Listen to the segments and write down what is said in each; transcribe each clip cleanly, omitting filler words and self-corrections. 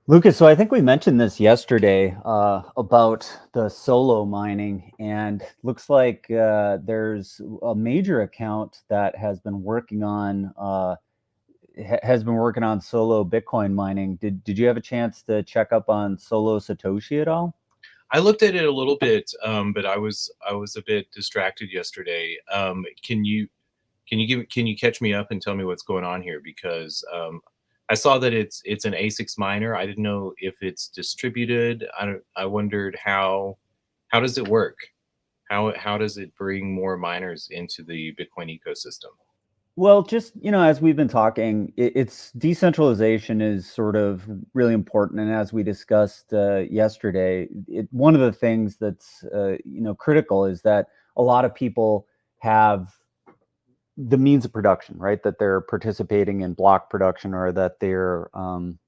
Lucas, so I think we mentioned this yesterday about the solo mining, and looks like there's a major account that has been working on solo Bitcoin mining. Did you have a chance to check up on solo Satoshi at all? I looked at it a little bit, but I was a bit distracted yesterday. Can you catch me up and tell me what's going on here? Because I saw that it's an ASICs miner. I didn't know if it's distributed. I wondered how does it work? How does it bring more miners into the Bitcoin ecosystem? Well, just as we've been talking, it's decentralization is sort of really important, and as we discussed yesterday, one of the things that's critical is that a lot of people have the means of production, right? That they're participating in block production, or that they're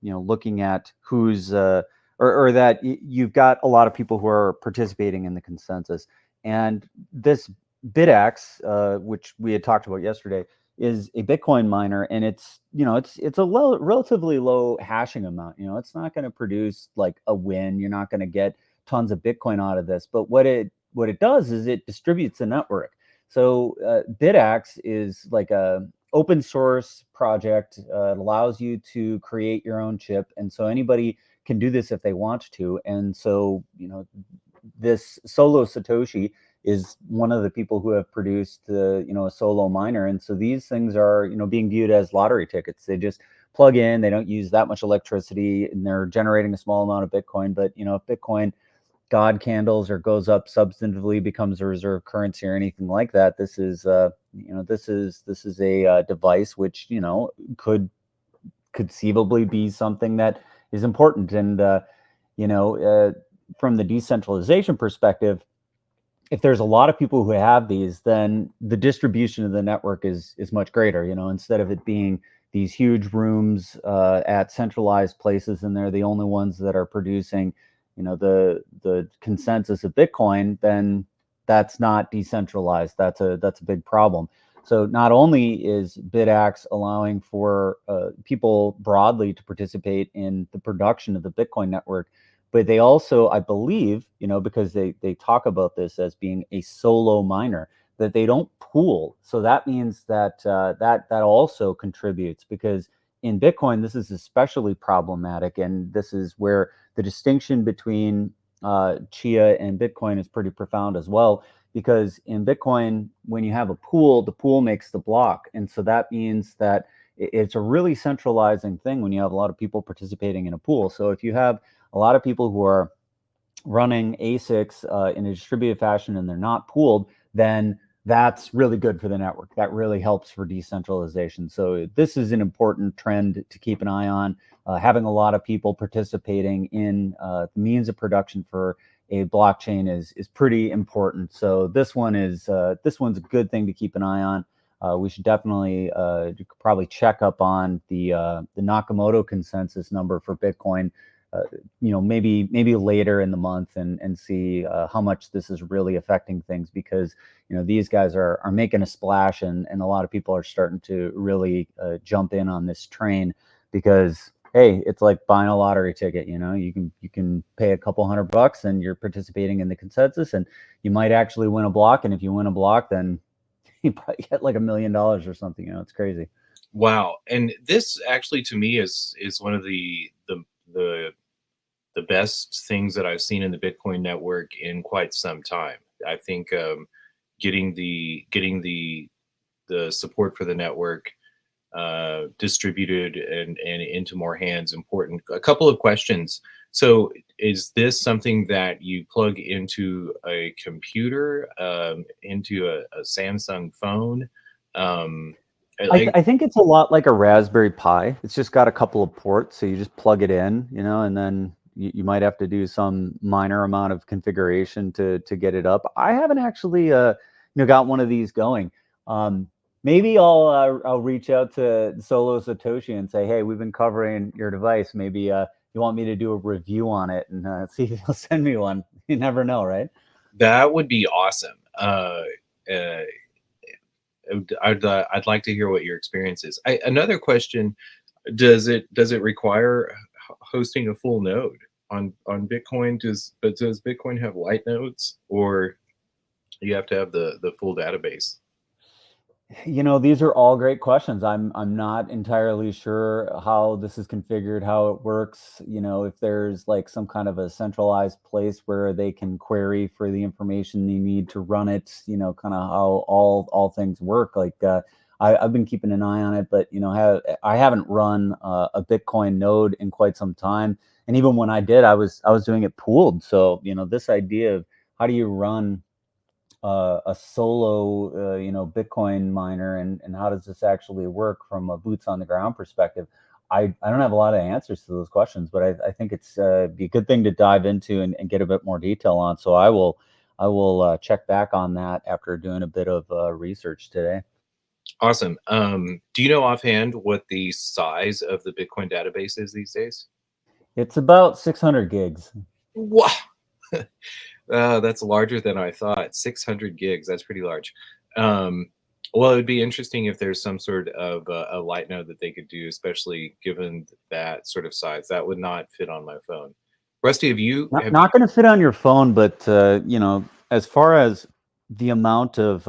looking at or that you've got a lot of people who are participating in the consensus, and this BitAxe, which we had talked about yesterday, is a Bitcoin miner, and it's a relatively low hashing amount. It's not going to produce like a win. You're not going to get tons of Bitcoin out of this, but what it does is it distributes the network. So BitAxe is like a open source project. It allows you to create your own chip, and so anybody can do this if they want to. And so this solo Satoshi is one of the people who have produced a solo miner, and so these things are being viewed as lottery tickets. They just plug in, they don't use that much electricity, and they're generating a small amount of Bitcoin. But if Bitcoin God candles or goes up substantively, becomes a reserve currency or anything like that, this is a device which could conceivably be something that is important. And you know from the decentralization perspective, if there's a lot of people who have these, then the distribution of the network is much greater. Instead of it being these huge rooms at centralized places, and they're the only ones that are producing, the consensus of Bitcoin, then that's not decentralized. That's a big problem. So not only is BitAxe allowing for people broadly to participate in the production of the Bitcoin network, but they also, I believe, because they talk about this as being a solo miner, that they don't pool. So that means that that also contributes, because in Bitcoin this is especially problematic, and this is where the distinction between Chia and Bitcoin is pretty profound as well. Because in Bitcoin, when you have a pool, the pool makes the block, and so that means that it's a really centralizing thing when you have a lot of people participating in a pool. So if you have a lot of people who are running ASICs in a distributed fashion and they're not pooled, then that's really good for the network. That really helps for decentralization. So this is an important trend to keep an eye on. Having a lot of people participating in the means of production for a blockchain is pretty important. So this one's a good thing to keep an eye on. We should definitely probably check up on the Nakamoto consensus number for Bitcoin, maybe later in the month, and see how much this is really affecting things, because these guys are making a splash, and a lot of people are starting to really jump in on this train, because hey, it's like buying a lottery ticket. You can pay a couple $100 and you're participating in the consensus, and you might actually win a block, and if you win a block, then you probably get like $1 million or something. It's crazy. Wow, and this actually to me is one of the the best things that I've seen in the Bitcoin network in quite some time. I think getting the support for the network distributed and into more hands important. A couple of questions. So, is this something that you plug into a computer, into a Samsung phone? Um, like I think it's a lot like a Raspberry Pi. It's just got a couple of ports, so you just plug it in, and then you might have to do some minor amount of configuration to get it up. I haven't actually got one of these going. Maybe I'll reach out to Solo Satoshi and say, hey, we've been covering your device. Maybe you want me to do a review on it, and see if he'll send me one. You never know, right? that would be awesome. Uh, I'd like to hear what your experience is. Another question: does it require hosting a full node on Bitcoin? Does Bitcoin have light nodes, or you have to have the full database? These are all great questions. I'm not entirely sure how this is configured, how it works. If there's like some kind of a centralized place where they can query for the information they need to run it. Kind of how all things work. Like I've been keeping an eye on it, but I haven't run a Bitcoin node in quite some time. And even when I did, I was doing it pooled. So this idea of how do you run a solo, Bitcoin miner, and how does this actually work from a boots on the ground perspective? I don't have a lot of answers to those questions, but I think it's be a good thing to dive into and get a bit more detail on. So I will check back on that after doing a bit of research today. Awesome. Do you know offhand what the size of the Bitcoin database is these days? It's about 600 gigs. Wow. That's larger than I thought. 600 gigs. That's pretty large. Well, it'd be interesting if there's some sort of a light node that they could do, especially given that sort of size. That would not fit on my phone. Rusty, have you? Not going to fit on your phone, but as far as the amount of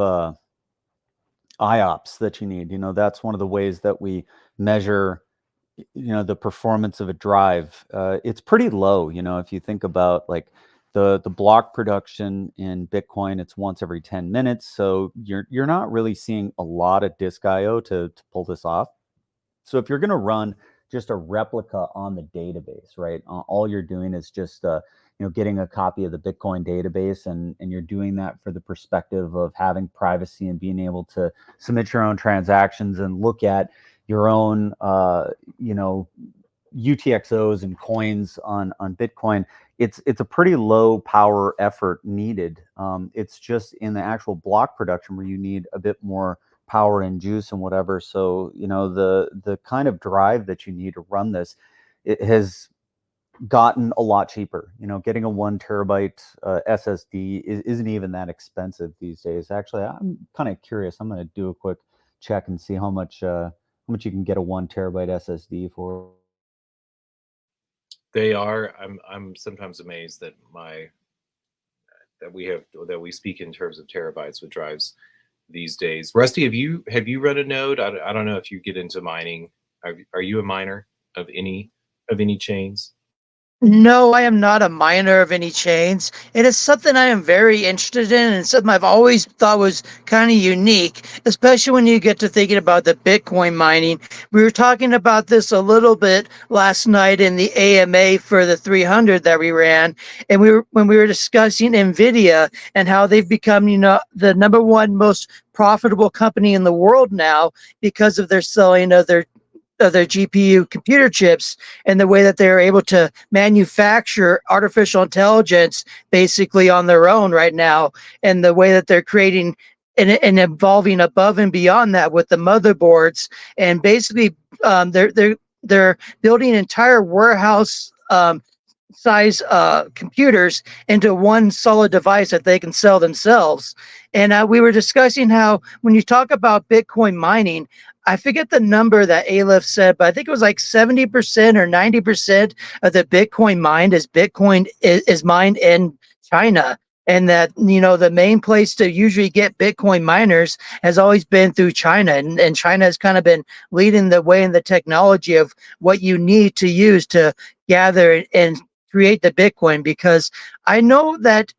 IOPS that you need, that's one of the ways that we measure the performance of a drive. It's pretty low. If you think about like the block production in Bitcoin, it's once every 10 minutes, so you're not really seeing a lot of disk IO to pull this off. So if you're going to run just a replica on the database, right, all you're doing is just getting a copy of the Bitcoin database, and you're doing that for the perspective of having privacy and being able to submit your own transactions and look at your own UTXOs and coins on Bitcoin. It's a pretty low power effort needed. It's just in the actual block production where you need a bit more power and juice and whatever. So the kind of drive that you need to run this, it has gotten a lot cheaper. Getting a 1 terabyte SSD isn't even that expensive these days. Actually, I'm kind of curious. I'm going to do a quick check and see how much you can get a 1 terabyte SSD for. They are. I'm sometimes amazed that we speak in terms of terabytes with drives these days. Rusty, have you run a node? I don't know if you get into mining. Are you a miner of any chains? No, I am not a miner of any chains. It is something I am very interested in and something I've always thought was kind of unique, especially when you get to thinking about the Bitcoin mining. We were talking about this a little bit last night in the AMA for the 300 that we ran, and when we were discussing Nvidia and how they've become, the number one most profitable company in the world now because of their selling of their GPU computer chips and the way that they're able to manufacture artificial intelligence basically on their own right now, and the way that they're creating and evolving above and beyond that with the motherboards, and basically they're building entire warehouse size computers into one solid device that they can sell themselves. And we were discussing how when you talk about Bitcoin mining, I forget the number that Aleph said, but I think it was like 70% or 90% of the Bitcoin mined is mined in China. And that, the main place to usually get Bitcoin miners has always been through China. And China has kind of been leading the way in the technology of what you need to use to gather and create the Bitcoin, because I know that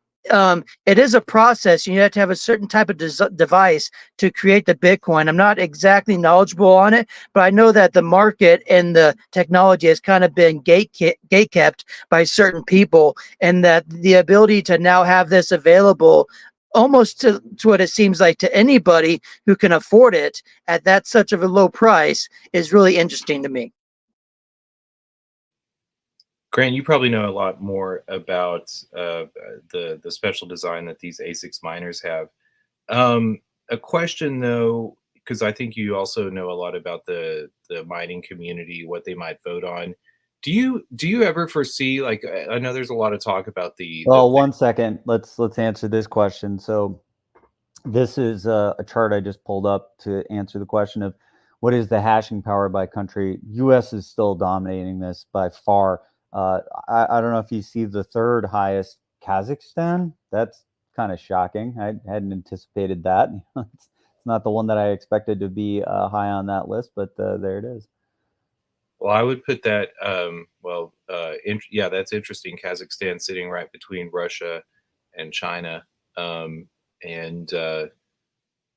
it is a process. You have to have a certain type of device to create the Bitcoin. I'm not exactly knowledgeable on it, but I know that the market and the technology has kind of been gate-kept by certain people, and that the ability to now have this available almost to what it seems like to anybody who can afford it at that such of a low price is really interesting to me. Grant, you probably know a lot more about the special design that these ASICs miners have. A question though, because I think you also know a lot about the mining community, what they might vote on. Do you ever foresee, like, I know there's a lot of talk about Well, 1 second. Let's answer this question. So this is a chart I just pulled up to answer the question of what is the hashing power by country. US is still dominating this by far. I don't know if you see the third highest, Kazakhstan. That's kind of shocking. I hadn't anticipated that. It's not the one that I expected to be high on that list, but there it is. Well, I would put that. Yeah, that's interesting. Kazakhstan sitting right between Russia and China, and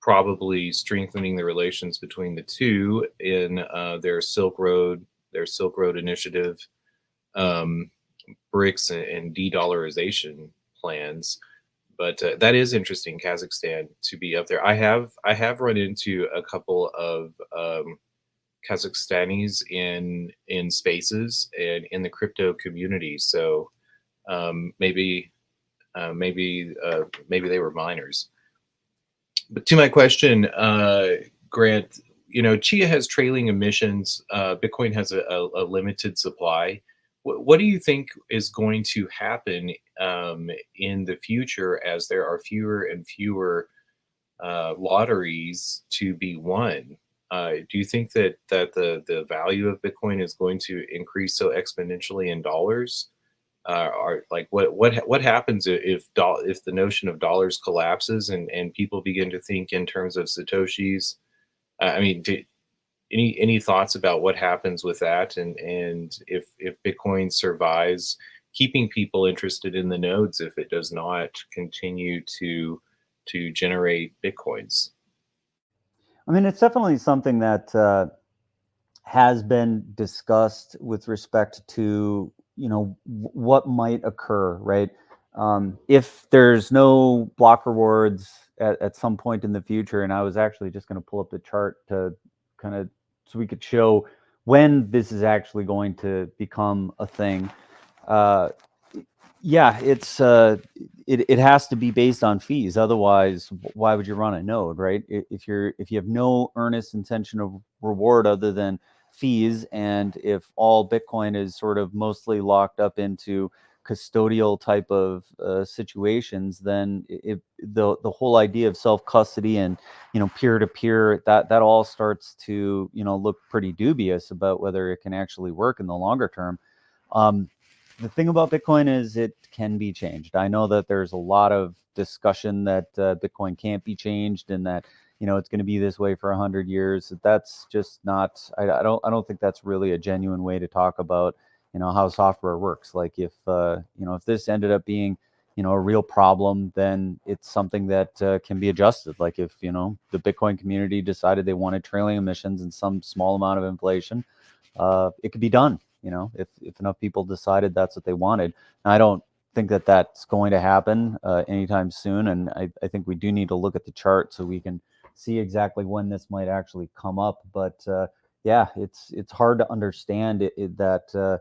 probably strengthening the relations between the two in their Silk Road initiative, um, BRICS and de-dollarization plans. But that is interesting, Kazakhstan to be up there. I have run into a couple of Kazakhstanis in spaces and in the crypto community. So maybe maybe they were miners. But to my question, Grant, Chia has trailing emissions. Bitcoin has a limited supply. What do you think is going to happen in the future as there are fewer and fewer lotteries to be won? Do you think that the value of Bitcoin is going to increase so exponentially in dollars? Are like what happens if the notion of dollars collapses and people begin to think in terms of satoshis? I mean, any thoughts about what happens with that, and if Bitcoin survives, keeping people interested in the nodes if it does not continue to generate Bitcoins? I mean, it's definitely something that has been discussed with respect to what might occur, right? If there's no block rewards at some point in the future, and I was actually just going to pull up the chart to kind of so we could show when this is actually going to become a thing. Uh, yeah, it has to be based on fees. Otherwise, why would you run a node, right? If you have no earnest intention of reward other than fees, and if all Bitcoin is sort of mostly locked up into custodial type of situations, then the whole idea of self custody and peer to peer, that all starts to look pretty dubious about whether it can actually work in the longer term. Um, the thing about Bitcoin is it can be changed. I know that there's a lot of discussion that Bitcoin can't be changed and that it's going to be this way for 100 years. That's just not. I don't think that's really a genuine way to talk about how software works. Like if this ended up being a real problem, then it's something that can be adjusted. Like if the Bitcoin community decided they wanted trailing emissions and some small amount of inflation, it could be done. If enough people decided that's what they wanted. And I don't think that that's going to happen anytime soon. And I think we do need to look at the chart so we can see exactly when this might actually come up. But yeah, it's hard to understand that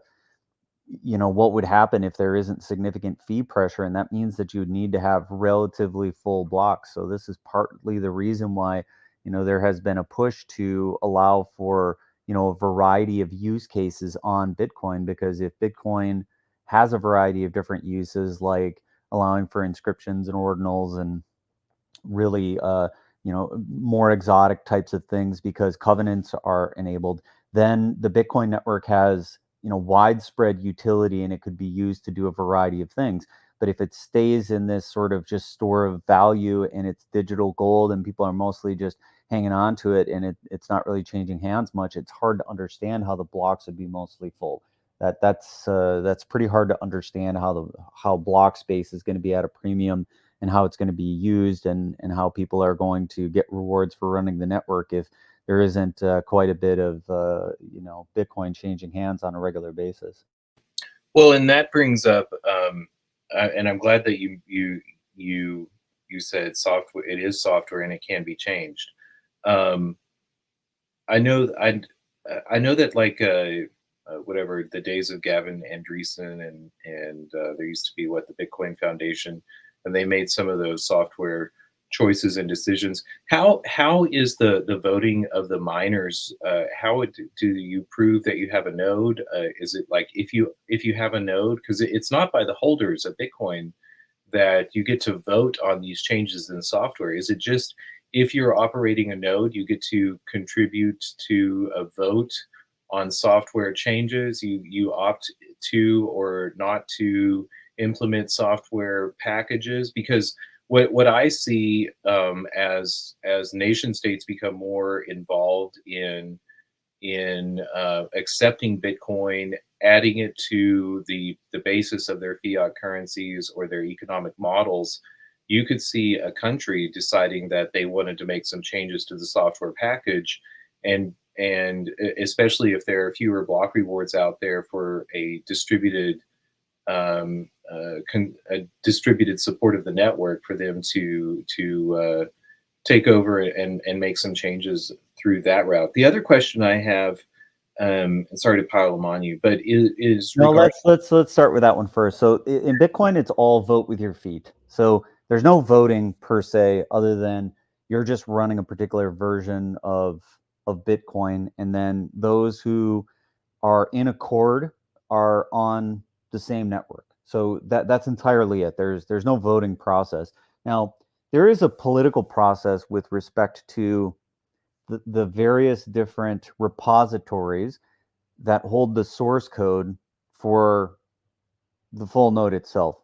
what would happen if there isn't significant fee pressure, and that means that you would need to have relatively full blocks. So this is partly the reason why there has been a push to allow for a variety of use cases on Bitcoin, because if Bitcoin has a variety of different uses, like allowing for inscriptions and ordinals and really more exotic types of things because covenants are enabled, then the Bitcoin network has widespread utility and it could be used to do a variety of things. But if it stays in this sort of just store of value and it's digital gold and people are mostly just hanging on to it and it's not really changing hands much, it's hard to understand how the blocks would be mostly full. That's pretty hard to understand how block space is going to be at a premium and how it's going to be used and how people are going to get rewards for running the network if there isn't quite a bit of Bitcoin changing hands on a regular basis. Well, and that brings up, and I'm glad that you said software. It is software, and it can be changed. Um, I know I know that like whatever the days of Gavin Andresen and there used to be the Bitcoin Foundation, and they made some of those software choices and decisions. How is the voting of the miners? Do you prove that you have a node? Is it like if you have a node, because it's not by the holders of Bitcoin that you get to vote on these changes in software? Is it just if you're operating a node, you get to contribute to a vote on software changes. You opt to or not to implement software packages, because what I see, as nation states become more involved in accepting Bitcoin, adding it to the basis of their fiat currencies or their economic models, you could see a country deciding that they wanted to make some changes to the software package, and especially if there are fewer block rewards out there for a distributed a distributed support of the network, for them to take over and make some changes through that route. The other question I have, and sorry to pile them on you, but is No, regarding. let's start with that one first. So in Bitcoin, it's all vote with your feet. So there's no voting per se, other than you're just running a particular version of Bitcoin, and then those who are in accord are on the same network. So that's entirely it. There's no voting process. Now, there is a political process with respect to the various different repositories that hold the source code for the full node itself.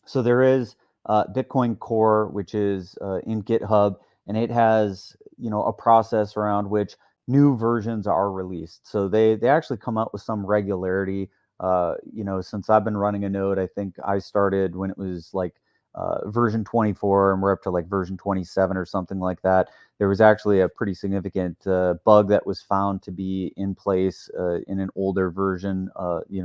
So there is Bitcoin Core, which is in GitHub, and it has a process around which new versions are released. So they actually come out with some regularity. Since I've been running a node, I think I started when it was like version 24, and we're up to like version 27 or something like that. There was actually a pretty significant bug that was found to be in place in an older version,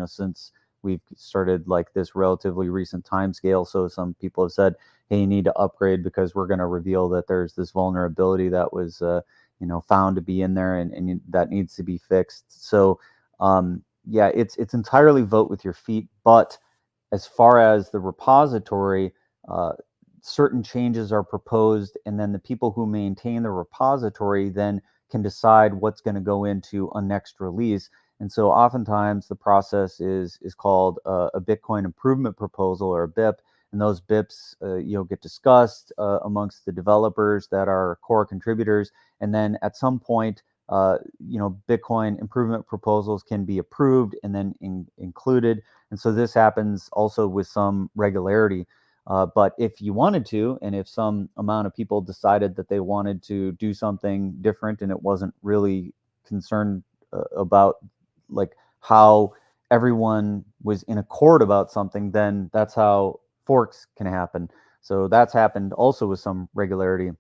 since we've started like this relatively recent time scale. So some people have said, hey, you need to upgrade because we're going to reveal that there's this vulnerability that was found to be in there, and that needs to be fixed. So yeah, it's entirely vote with your feet. But as far as the repository, certain changes are proposed, and then the people who maintain the repository then can decide what's going to go into a next release. And so oftentimes the process is called a Bitcoin improvement proposal, or a BIP, and those BIPs get discussed amongst the developers that are core contributors, and then at some point Bitcoin improvement proposals can be approved and then included. And so this happens also with some regularity. But if you wanted to, and if some amount of people decided that they wanted to do something different, and it wasn't really concerned about like how everyone was in accord about something, then that's how forks can happen. So that's happened also with some regularity.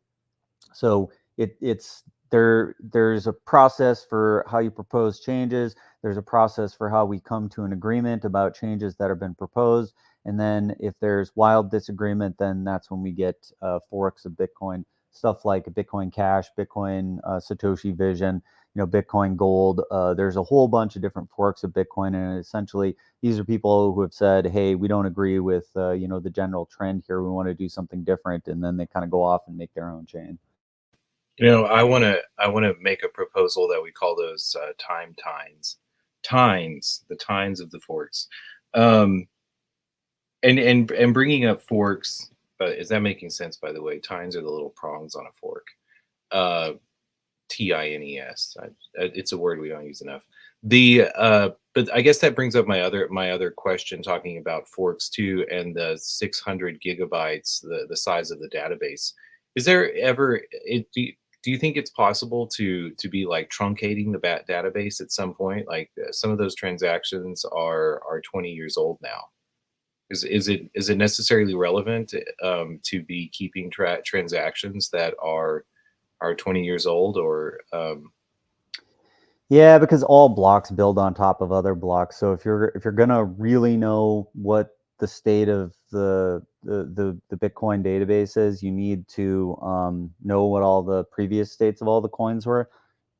So there's a process for how you propose changes. There's a process for how we come to an agreement about changes that have been proposed. And then if there's wild disagreement, then that's when we get forks of Bitcoin, stuff like Bitcoin Cash, Bitcoin Satoshi Vision, Bitcoin Gold. There's a whole bunch of different forks of Bitcoin, and essentially these are people who have said, hey, we don't agree with the general trend here. We want to do something different, and then they kind of go off and make their own chain. I want to make a proposal that we call those tines, the tines of the forks, and bringing up forks. Is that making sense? By the way, tines are the little prongs on a fork. TINES. It's a word we don't use enough. But I guess that brings up my other question, talking about forks too, and the 600 gigabytes, the size of the database. Is there ever do you think it's possible to be like truncating the database at some point? Like some of those transactions are 20 years old now. Is it necessarily relevant to be keeping transactions that are 20 years old, or Yeah, because all blocks build on top of other blocks. So if you're gonna really know what the state of the Bitcoin database is, you need to know what all the previous states of all the coins were.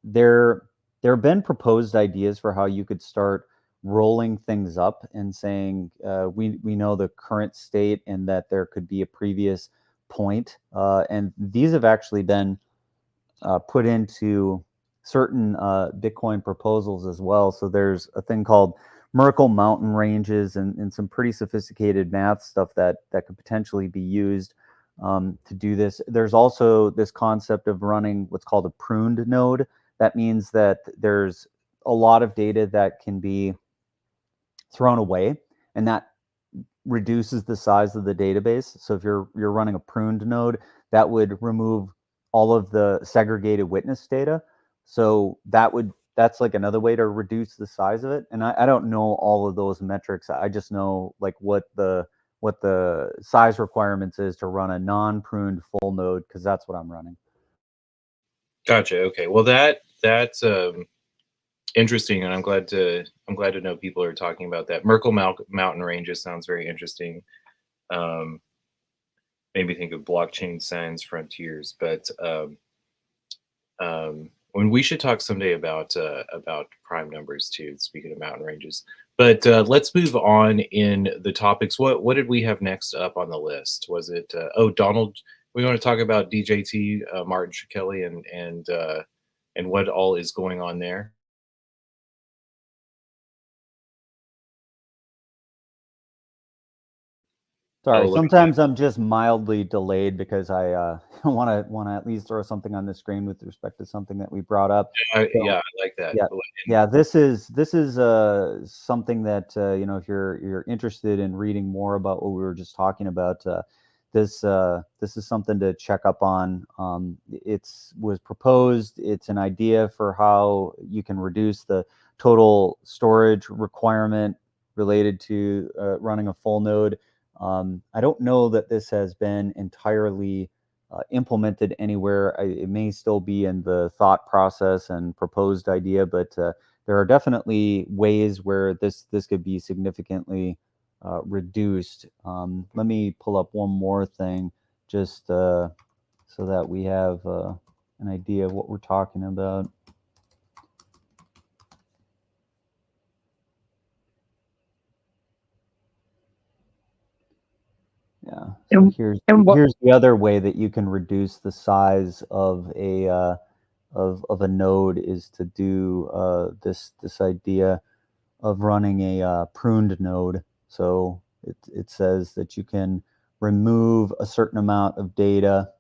There have been proposed ideas for how you could start rolling things up and saying we know the current state and that there could be a previous point. And these have actually been put into certain Bitcoin proposals as well. So there's a thing called Merkle mountain ranges and some pretty sophisticated math stuff that could potentially be used to do this. There's also this concept of running what's called a pruned node. That means that there's a lot of data that can be thrown away, and that reduces the size of the database. So if you're running a pruned node, that would remove all of the segregated witness data. So that's like another way to reduce the size of it. And I don't know all of those metrics. I just know like what the size requirements is to run a non-pruned full node, because that's what I'm running. Gotcha. Okay. Well, that's interesting, and I'm glad to know people are talking about that. Merkle mountain ranges sounds very interesting. Made me think of blockchain sans frontiers, but when we should talk someday about prime numbers too. Speaking of mountain ranges, but let's move on in the topics. What did we have next up on the list? Was it Donald? We want to talk about DJT, Martin Shkreli, and what all is going on there. Sorry, sometimes I'm just mildly delayed because I want to at least throw something on the screen with respect to something that we brought up. Yeah, I like that. Yeah, this is something that if you're interested in reading more about what we were just talking about, this is something to check up on. Was proposed. It's an idea for how you can reduce the total storage requirement related to running a full node. I don't know that this has been entirely implemented anywhere. It may still be in the thought process and proposed idea, but there are definitely ways where this could be significantly reduced. Let me pull up one more thing just so that we have an idea of what we're talking about. Yeah. So here's the other way that you can reduce the size of a of a node, is to do this idea of running a pruned node. So it says that you can remove a certain amount of data.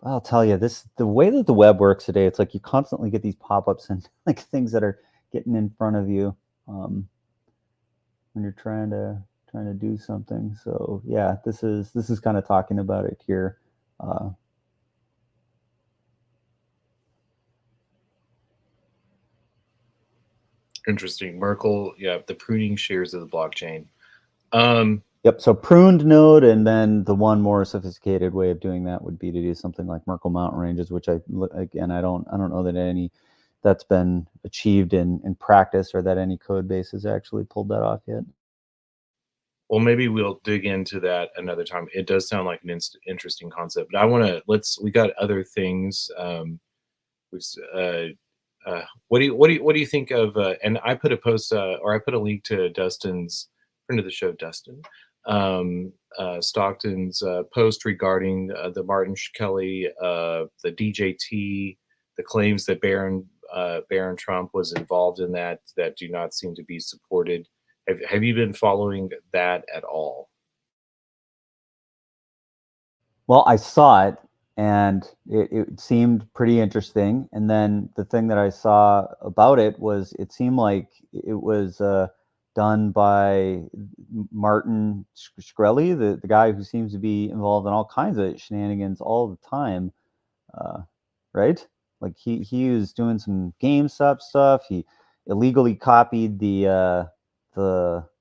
I'll tell you, the way that the web works today, it's like you constantly get these pop-ups and like things that are getting in front of you when you're trying to do something. So yeah, this is kind of talking about it here. Interesting. Merkle, yeah, the pruning shares of the blockchain. Yep. So pruned node, and then the one more sophisticated way of doing that would be to do something like Merkle mountain ranges, which I don't know that that's been achieved in practice, or that any code base has actually pulled that off yet. Well, maybe we'll dig into that another time. It does sound like an interesting concept, but I want to we got other things. What do you think of? And I put a post or I put a link to Dustin's friend of the show, Dustin Stockton's post regarding the Martin Shkreli, the DJT, the claims that Barron Trump was involved in that do not seem to be supported. Have you been following that at all? Well, I saw it, and it seemed pretty interesting. And then the thing that I saw about it was, it seemed like it was done by Martin Shkreli, the guy who seems to be involved in all kinds of shenanigans all the time, right? Like he was doing some GameStop stuff. He illegally copied the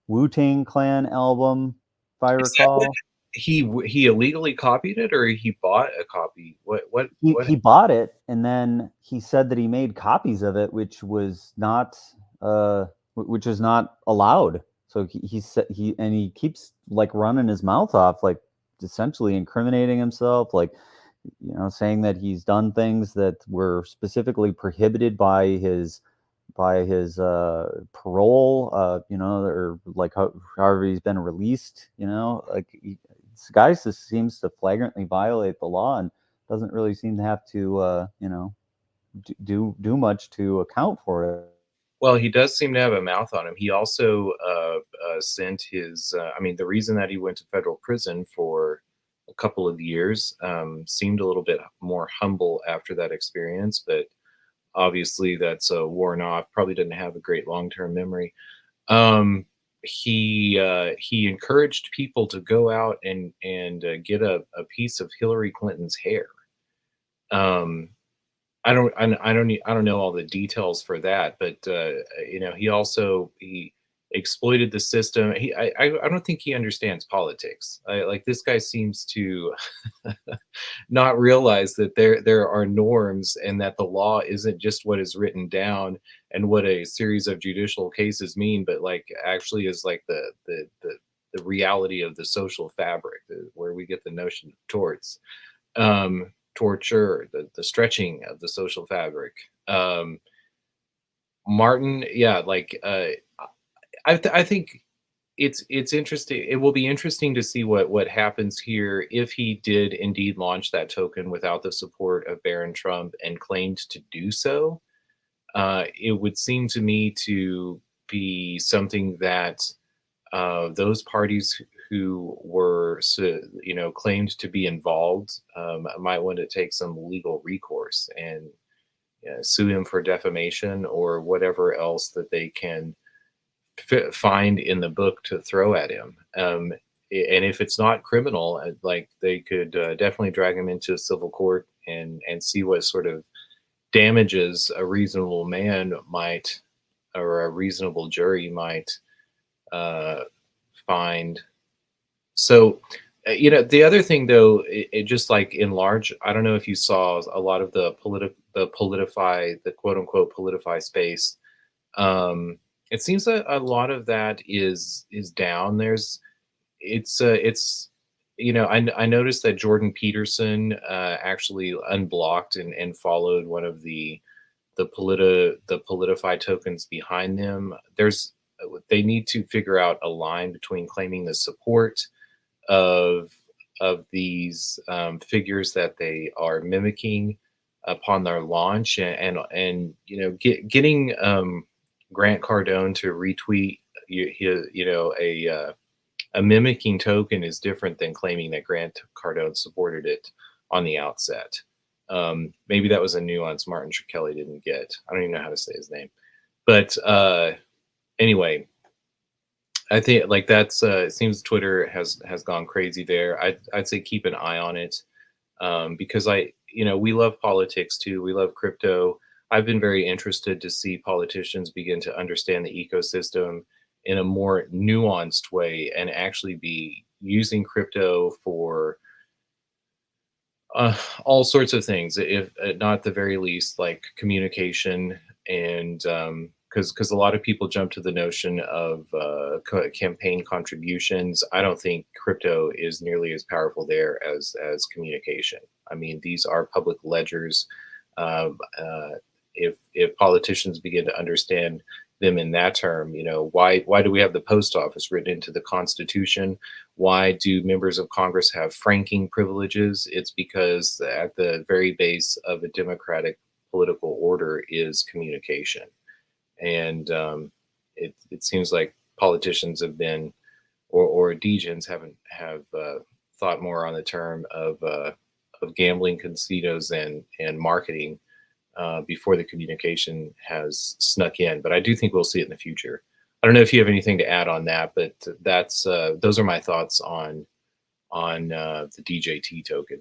Wu-Tang Clan album, if I recall. He illegally copied it, or he bought a copy? What? He bought it, and then he said that he made copies of it, which was not allowed. So he said he keeps like running his mouth off, like essentially incriminating himself, like saying that he's done things that were specifically prohibited by his parole, or like however he's been released. Like this guy just seems to flagrantly violate the law and doesn't really seem to have to do much to account for it. Well, he does seem to have a mouth on him. He also sent his. I mean, the reason that he went to federal prison for a couple of years seemed a little bit more humble after that experience, but obviously that's worn off, probably didn't have a great long-term memory. He encouraged people to go out and get a piece of Hillary Clinton's hair. Um, I don't know all the details for that, but he exploited the system. I don't think he understands politics. Like this guy seems to not realize that there are norms and that the law isn't just what is written down and what a series of judicial cases mean, but like actually is like the reality of the social fabric, where we get the notion of torts. Torture, the stretching of the social fabric. Martin, yeah, like I think it's interesting. It will be interesting to see what happens here if he did indeed launch that token without the support of Barron Trump and claimed to do so. It would seem to me to be something that those parties who were, claimed to be involved might want to take some legal recourse and sue him for defamation or whatever else that they can find in the book to throw at him. And if it's not criminal, like they could definitely drag him into a civil court and see what sort of damages a reasonable man might, or a reasonable jury might find. So, the other thing though, it just like in large, I don't know if you saw a lot of the quote unquote politify space. It seems that a lot of that is down. I noticed that Jordan Peterson actually unblocked and followed one of the politify tokens behind them. They need to figure out a line between claiming the support of these figures that they are mimicking upon their launch, and getting Grant Cardone to retweet a mimicking token is different than claiming that Grant Cardone supported it on the outset. Maybe that was a nuance Martin Shkreli didn't get. I don't even know how to say his name, but anyway, I think like that's it seems Twitter has gone crazy there. I'd say keep an eye on it, because we love politics too. We love crypto. I've been very interested to see politicians begin to understand the ecosystem in a more nuanced way and actually be using crypto for all sorts of things, if not the very least, like communication, and because a lot of people jump to the notion of campaign contributions. I don't think crypto is nearly as powerful there as communication. I mean, these are public ledgers. If politicians begin to understand them in that term, why do we have the post office written into the Constitution? Why do members of Congress have franking privileges? It's because at the very base of a democratic political order is communication. And it seems like politicians have been, or degens have thought more on the term of gambling casinos and marketing before the communication has snuck in. But I do think we'll see it in the future. I don't know if you have anything to add on that, but that's those are my thoughts on the DJT token.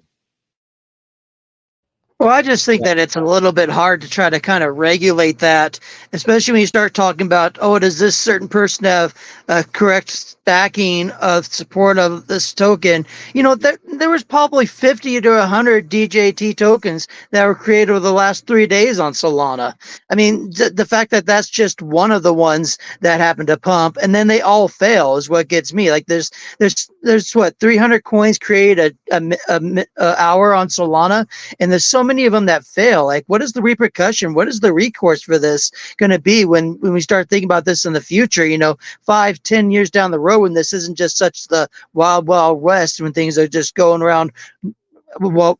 Well, I just think that it's a little bit hard to try to kind of regulate that, especially when you start talking about, does this certain person have a correct stacking of support of this token? There was probably 50 to 100 DJT tokens that were created over the last 3 days on Solana. I mean, the fact that that's just one of the ones that happened to pump, and then they all fail is what gets me. Like there's what, 300 coins create a hour on Solana, and there's so many of them that fail. Like, what is the repercussion? What is the recourse for this going to be when we start thinking about this in the future, 5-10 years down the road, when this isn't just such the wild west, when things are just going around, well,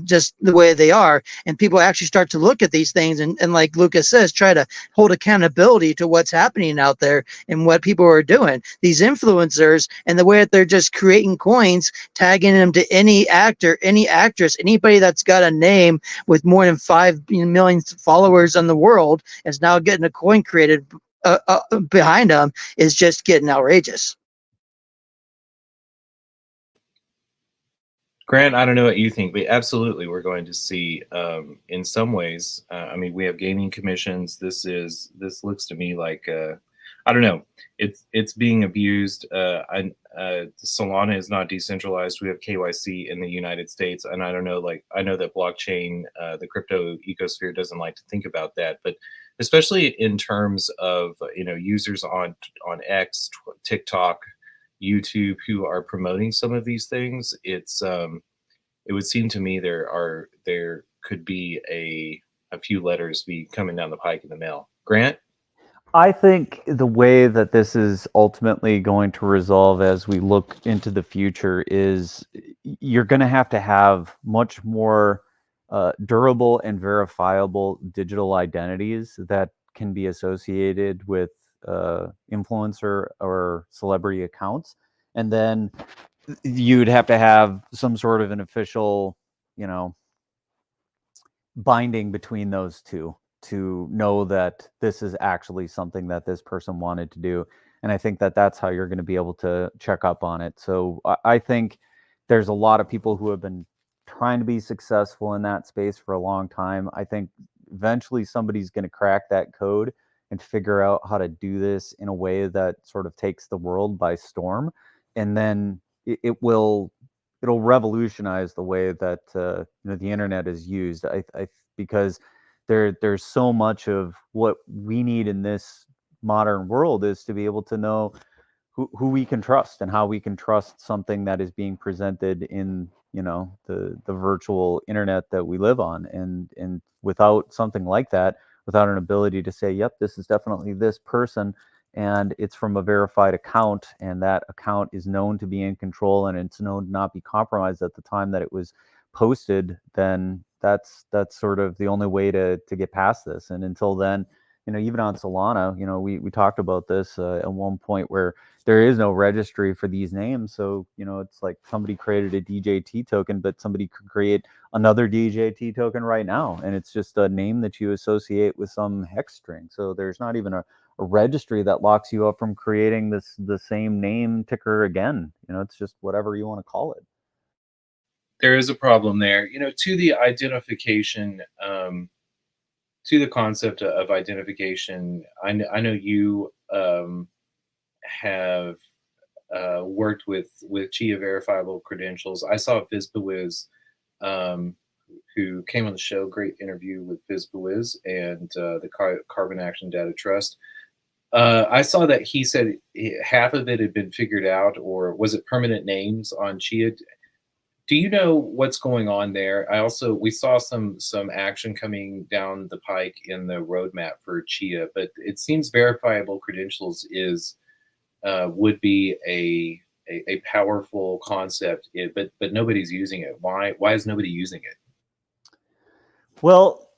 just the way they are. And people actually start to look at these things and like Lucas says, try to hold accountability to what's happening out there and what people are doing. These influencers and the way that they're just creating coins, tagging them to any actor, any actress, anybody that's got a name with more than 5 million followers in the world is now getting a coin created behind them, is just getting outrageous. Grant, I don't know what you think, but absolutely, we're going to see, in some ways. I mean, we have gaming commissions. This looks to me like, I don't know, it's being abused. Solana is not decentralized. We have KYC in the United States, and I don't know, like I know that blockchain, the crypto ecosphere doesn't like to think about that, but especially in terms of users on X, TikTok, YouTube who are promoting some of these things, it would seem to me there could be a few letters be coming down the pike in the mail. Grant? I think the way that this is ultimately going to resolve as we look into the future is you're going to have much more durable and verifiable digital identities that can be associated with influencer or celebrity accounts. And then you'd have to have some sort of an official, binding between those two to know that this is actually something that this person wanted to do. And I think that that's how you're going to be able to check up on it. So I think there's a lot of people who have been trying to be successful in that space for a long time. I think eventually somebody's going to crack that code and figure out how to do this in a way that sort of takes the world by storm. And then it'll revolutionize the way that the internet is used. Because there's so much of what we need in this modern world is to be able to know who we can trust and how we can trust something that is being presented in the virtual internet that we live on. And without something like that, without an ability to say, yep, this is definitely this person and it's from a verified account, and that account is known to be in control and it's known to not be compromised at the time that it was posted, then that's sort of the only way to get past this. And until then, even on Solana, we talked about this at one point where there is no registry for these names. So, it's like somebody created a DJT token, but somebody could create another DJT token right now. And it's just a name that you associate with some hex string. So there's not even a registry that locks you up from creating the same name ticker again. It's just whatever you want to call it. There is a problem there, to the identification, to the concept of identification. I know you have worked with Chia verifiable credentials. I saw Fizbawiz, who came on the show. Great interview with Fizbawiz and the Carbon Action Data Trust. I saw that he said half of it had been figured out, or was it permanent names on Chia? Do you know what's going on there? We saw some action coming down the pike in the roadmap for Chia, but it seems verifiable credentials would be a powerful concept, but nobody's using it. Why is nobody using it? Well,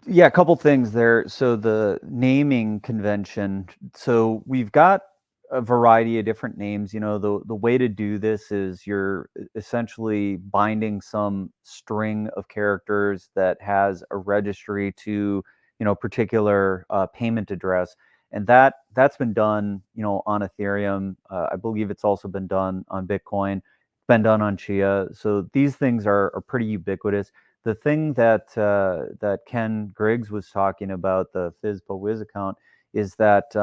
yeah, a couple things there. So the naming convention. So we've got a variety of different names. The way to do this is you're essentially binding some string of characters that has a registry to particular payment address, and that's been done on Ethereum. I believe it's also been done on Bitcoin. It's been done on Chia. So these things are pretty ubiquitous. The thing that Ken Griggs was talking about, the Fizbawiz account, is that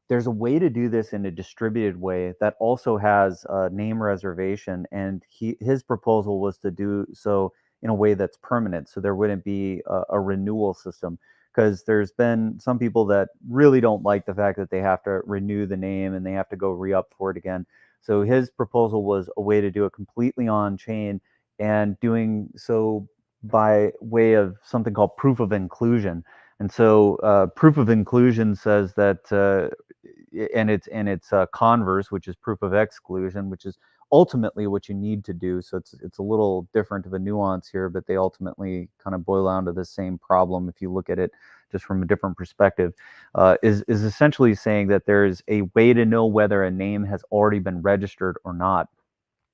there's a way to do this in a distributed way that also has name reservation, and his proposal was to do so in a way that's permanent, so there wouldn't be a renewal system, because there's been some people that really don't like the fact that they have to renew the name and they have to go re-up for it again. So his proposal was a way to do it completely on chain, and doing so by way of something called proof of inclusion. And so proof of inclusion says that, and it's converse, which is proof of exclusion, which is ultimately what you need to do. So it's a little different of a nuance here, but they ultimately kind of boil down to the same problem if you look at it just from a different perspective. Is essentially saying that there's a way to know whether a name has already been registered or not.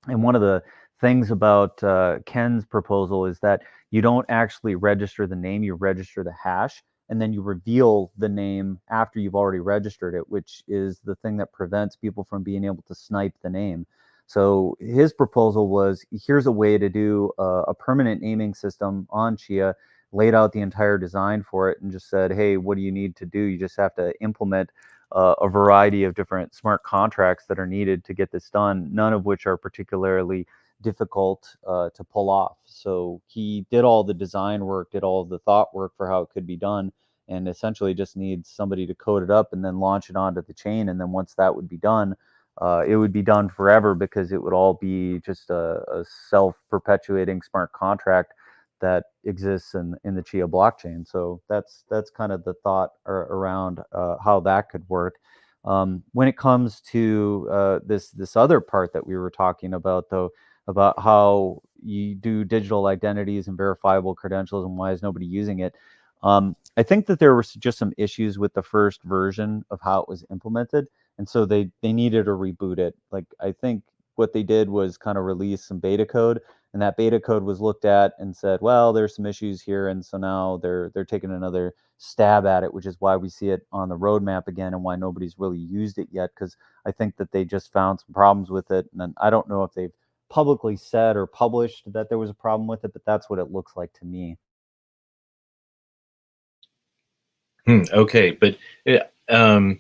And one of the things about Ken's proposal is that you don't actually register the name, you register the hash, and then you reveal the name after you've already registered it, which is the thing that prevents people from being able to snipe the name. So his proposal was, here's a way to do a permanent naming system on Chia, laid out the entire design for it, and just said, hey, what do you need to do? You just have to implement a variety of different smart contracts that are needed to get this done, none of which are particularly difficult to pull off. So he did all the design work, did all the thought work for how it could be done, and essentially just needs somebody to code it up and then launch it onto the chain. And then once that would be done, it would be done forever, because it would all be just a self-perpetuating smart contract that exists in the Chia blockchain. So that's kind of the thought around how that could work. When it comes to this other part that we were talking about, though, about how you do digital identities and verifiable credentials and why is nobody using it, I think that there were just some issues with the first version of how it was implemented, and so they needed to reboot it. Like, I think what they did was kind of release some beta code, and that beta code was looked at and said, well, there's some issues here, and so now they're taking another stab at it, which is why we see it on the roadmap again and why nobody's really used it yet, because I think that they just found some problems with it. And then I don't know if they've publicly said or published that there was a problem with it, but that's what it looks like to me. Okay, but and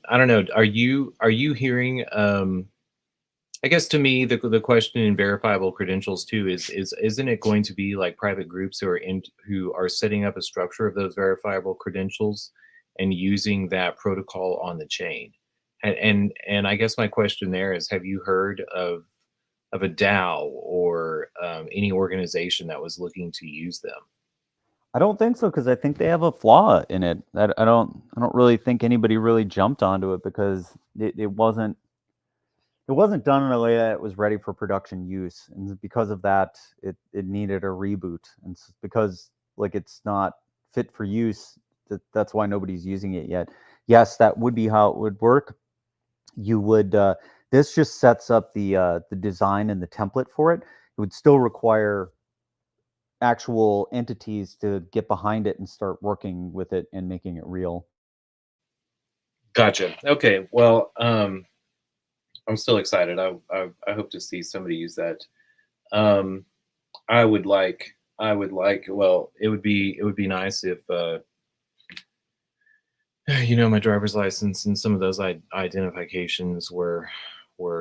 I don't know, are you hearing, I guess to me the question in verifiable credentials too is isn't it going to be like private groups who are setting up a structure of those verifiable credentials and using that protocol on the chain? And I guess my question there is, have you heard of a DAO or any organization that was looking to use them? I don't think so, because I think they have a flaw in it. I don't really think anybody really jumped onto it, because it wasn't done in a way that it was ready for production use, and because of that, it needed a reboot. And because, like, it's not fit for use, that's why nobody's using it yet. Yes, that would be how it would work. You would this just sets up the design and the template for it. It would still require actual entities to get behind it and start working with it and making it real. Gotcha. Okay. Well, I'm still excited. I hope to see somebody use that. Um, well, it would be nice if my driver's license and some of those identifications were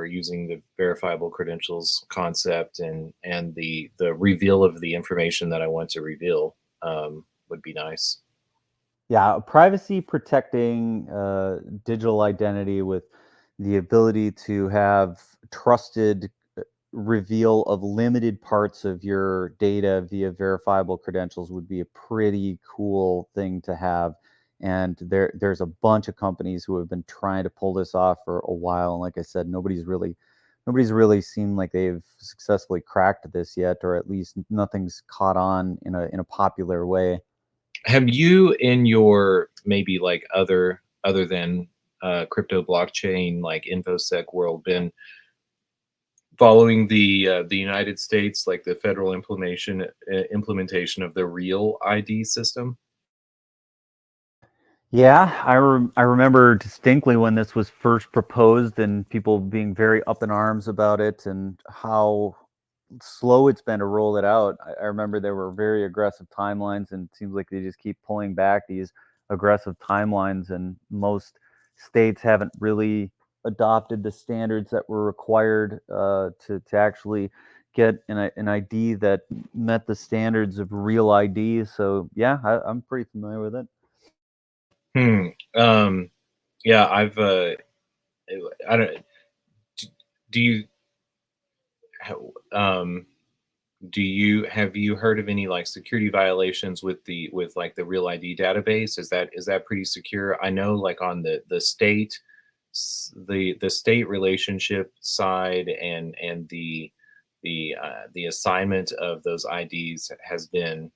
using the verifiable credentials concept, and the reveal of the information that I want to reveal would be nice. Yeah, privacy protecting digital identity with the ability to have trusted reveal of limited parts of your data via verifiable credentials would be a pretty cool thing to have. And there's a bunch of companies who have been trying to pull this off for a while. And like I said, nobody's really seemed like they've successfully cracked this yet, or at least nothing's caught on in a popular way. Have you, in your maybe like other than crypto blockchain, like infosec world, been following the United States, like the federal implementation of the real ID system? Yeah, I remember distinctly when this was first proposed and people being very up in arms about it and how slow it's been to roll it out. I remember there were very aggressive timelines, and it seems like they just keep pulling back these aggressive timelines, and most states haven't really adopted the standards that were required to actually get an ID that met the standards of real ID. So yeah, I'm pretty familiar with it. Hmm. Yeah, I don't. Do you? Um, have you heard of any like security violations with like the real ID database? Is that pretty secure? I know like on the state the state relationship side and the assignment of those IDs has been,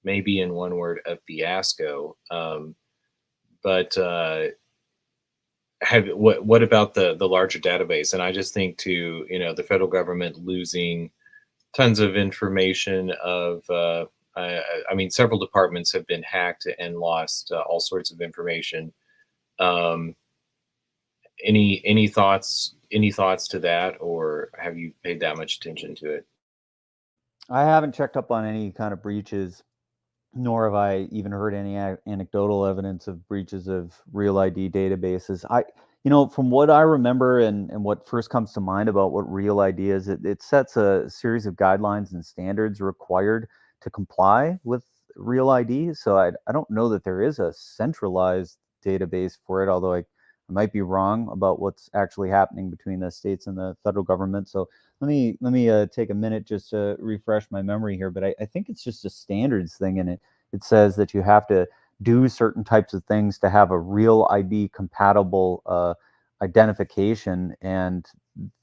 maybe in one word, a fiasco. But what about the larger database? And I just think, to the federal government losing tons of information of I mean, several departments have been hacked and lost all sorts of information. Um, any thoughts to that, or have you paid that much attention to it? I haven't checked up on any kind of breaches, nor have I even heard any anecdotal evidence of breaches of real ID databases. From what I remember and what first comes to mind about what real ID is, it sets a series of guidelines and standards required to comply with real ID. So I don't know that there is a centralized database for it, although I might be wrong about what's actually happening between the states and the federal government. So let me take a minute just to refresh my memory here. But I think it's just a standards thing, and it says that you have to do certain types of things to have a real ID compatible identification, and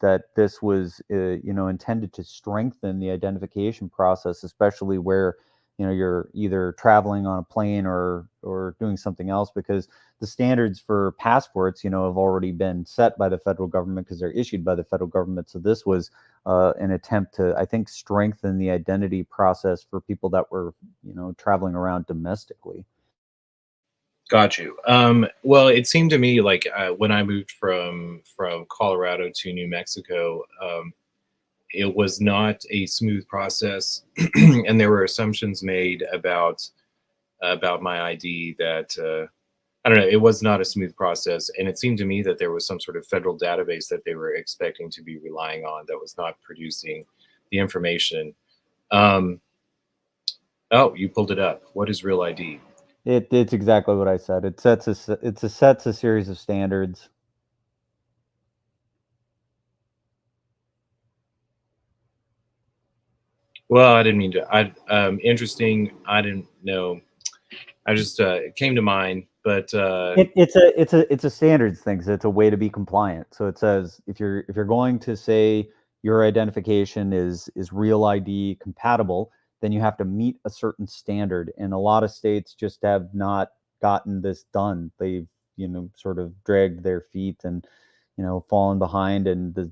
that this was intended to strengthen the identification process, especially where you're either traveling on a plane or doing something else, because the standards for passports have already been set by the federal government because they're issued by the federal government. So this was an attempt to, I think, strengthen the identity process for people that were traveling around domestically. Got you. Well, it seemed to me like when I moved from Colorado to New Mexico, it was not a smooth process, and there were assumptions made about my ID that I don't know. It was not a smooth process, and it seemed to me that there was some sort of federal database that they were expecting to be relying on that was not producing the information. Um, oh, you pulled it up. What is Real ID? It's exactly what I said. It sets a series of standards. Well, I didn't mean to. Interesting. I didn't know. I just it came to mind, but It's a standards thing. So it's a way to be compliant. So it says if you're going to say your identification is real ID compatible, then you have to meet a certain standard. And a lot of states just have not gotten this done. They've sort of dragged their feet and fallen behind, and the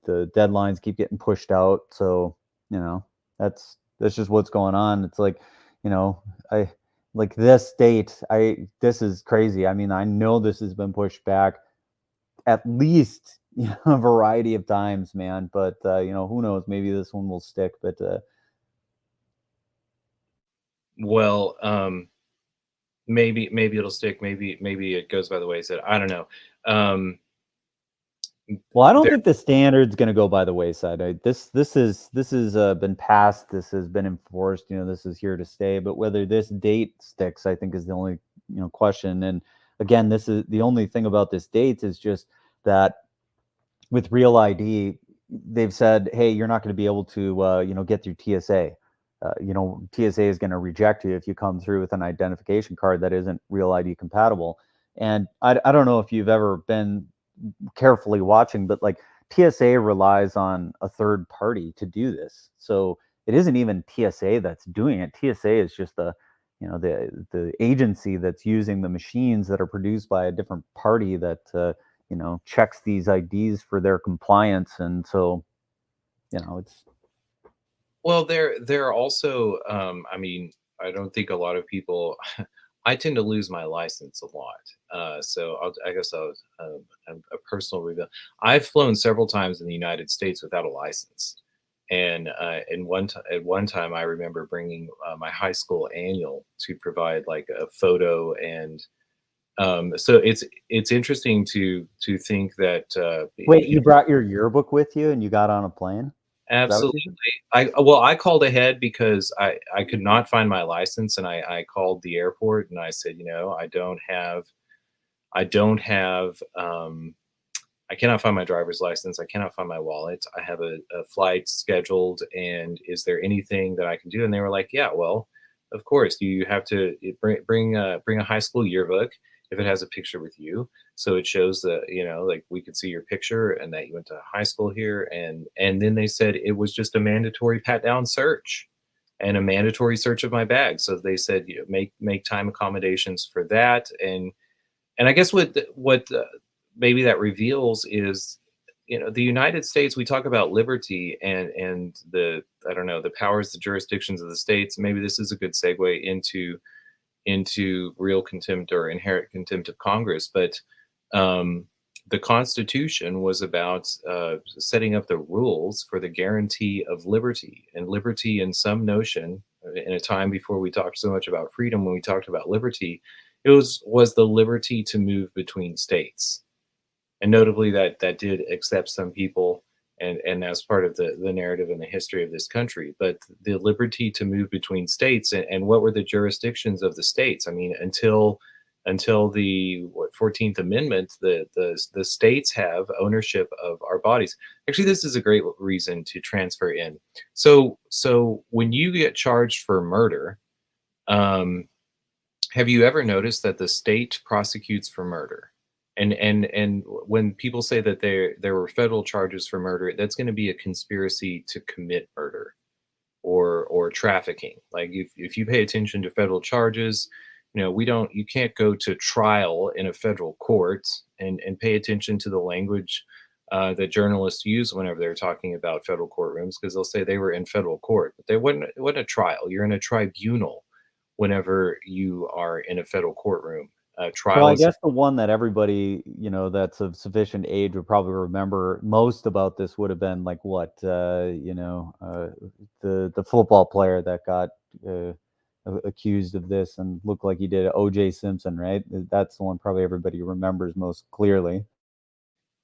deadlines keep getting pushed out. So that's just what's going on. It's like I like this date. This is crazy. I mean, I know this has been pushed back at least a variety of times, man. But who knows? Maybe this one will stick. But well, maybe it'll stick. Maybe it goes by the wayside. I don't know. well, I don't think the standard's going to go by the wayside. This has been passed. This has been enforced. This is here to stay. But whether this date sticks, I think, is the only question. And again, this is the only thing about this date is just that with Real ID, they've said, hey, you're not going to be able to get through TSA. TSA is going to reject you if you come through with an identification card that isn't Real ID compatible. And I don't know if you've ever been carefully watching, but like TSA relies on a third party to do this. So it isn't even TSA that's doing it. TSA is just the agency that's using the machines that are produced by a different party that checks these IDs for their compliance. And so it's well, there are also. I mean, I don't think a lot of people. I tend to lose my license a lot. So I guess a personal reveal. I've flown several times in the United States without a license, and at one time I remember bringing my high school annual to provide like a photo, and so it's interesting to think that wait, you brought your yearbook with you and you got on a plane? Is that what absolutely. you said? I called ahead because I could not find my license, and I called the airport and I said, I don't have I cannot find my driver's license. I cannot find my wallet. I have a flight scheduled, and is there anything that I can do? And they were like, yeah, well, of course you have to bring a high school yearbook, if it has a picture with you. So it shows that, like we could see your picture and that you went to high school here. And then they said it was just a mandatory pat down search and a mandatory search of my bag. So they said, make time accommodations for that. And I guess what maybe that reveals is, the United States, we talk about liberty and the, I don't know, the powers, the jurisdictions of the states. Maybe this is a good segue into real contempt or inherent contempt of Congress. But the Constitution was about setting up the rules for the guarantee of liberty, and liberty in some notion, in a time before we talked so much about freedom, when we talked about liberty, it was the liberty to move between states. And notably that did accept some people, and that's part of the narrative and the history of this country. But the liberty to move between states, and what were the jurisdictions of the states? I mean, until the 14th Amendment, the states have ownership of our bodies. Actually, this is a great reason to transfer in. So when you get charged for murder, have you ever noticed that the state prosecutes for murder? And when people say that there were federal charges for murder, that's going to be a conspiracy to commit murder or trafficking. Like if you pay attention to federal charges, you can't go to trial in a federal court and pay attention to the language that journalists use whenever they're talking about federal courtrooms, because they'll say they were in federal court, but it wasn't a trial. You're in a tribunal whenever you are in a federal courtroom. Well, I guess the one that everybody, that's of sufficient age would probably remember most about this would have been like the football player that got accused of this and looked like he did, O.J. Simpson, right? That's the one probably everybody remembers most clearly.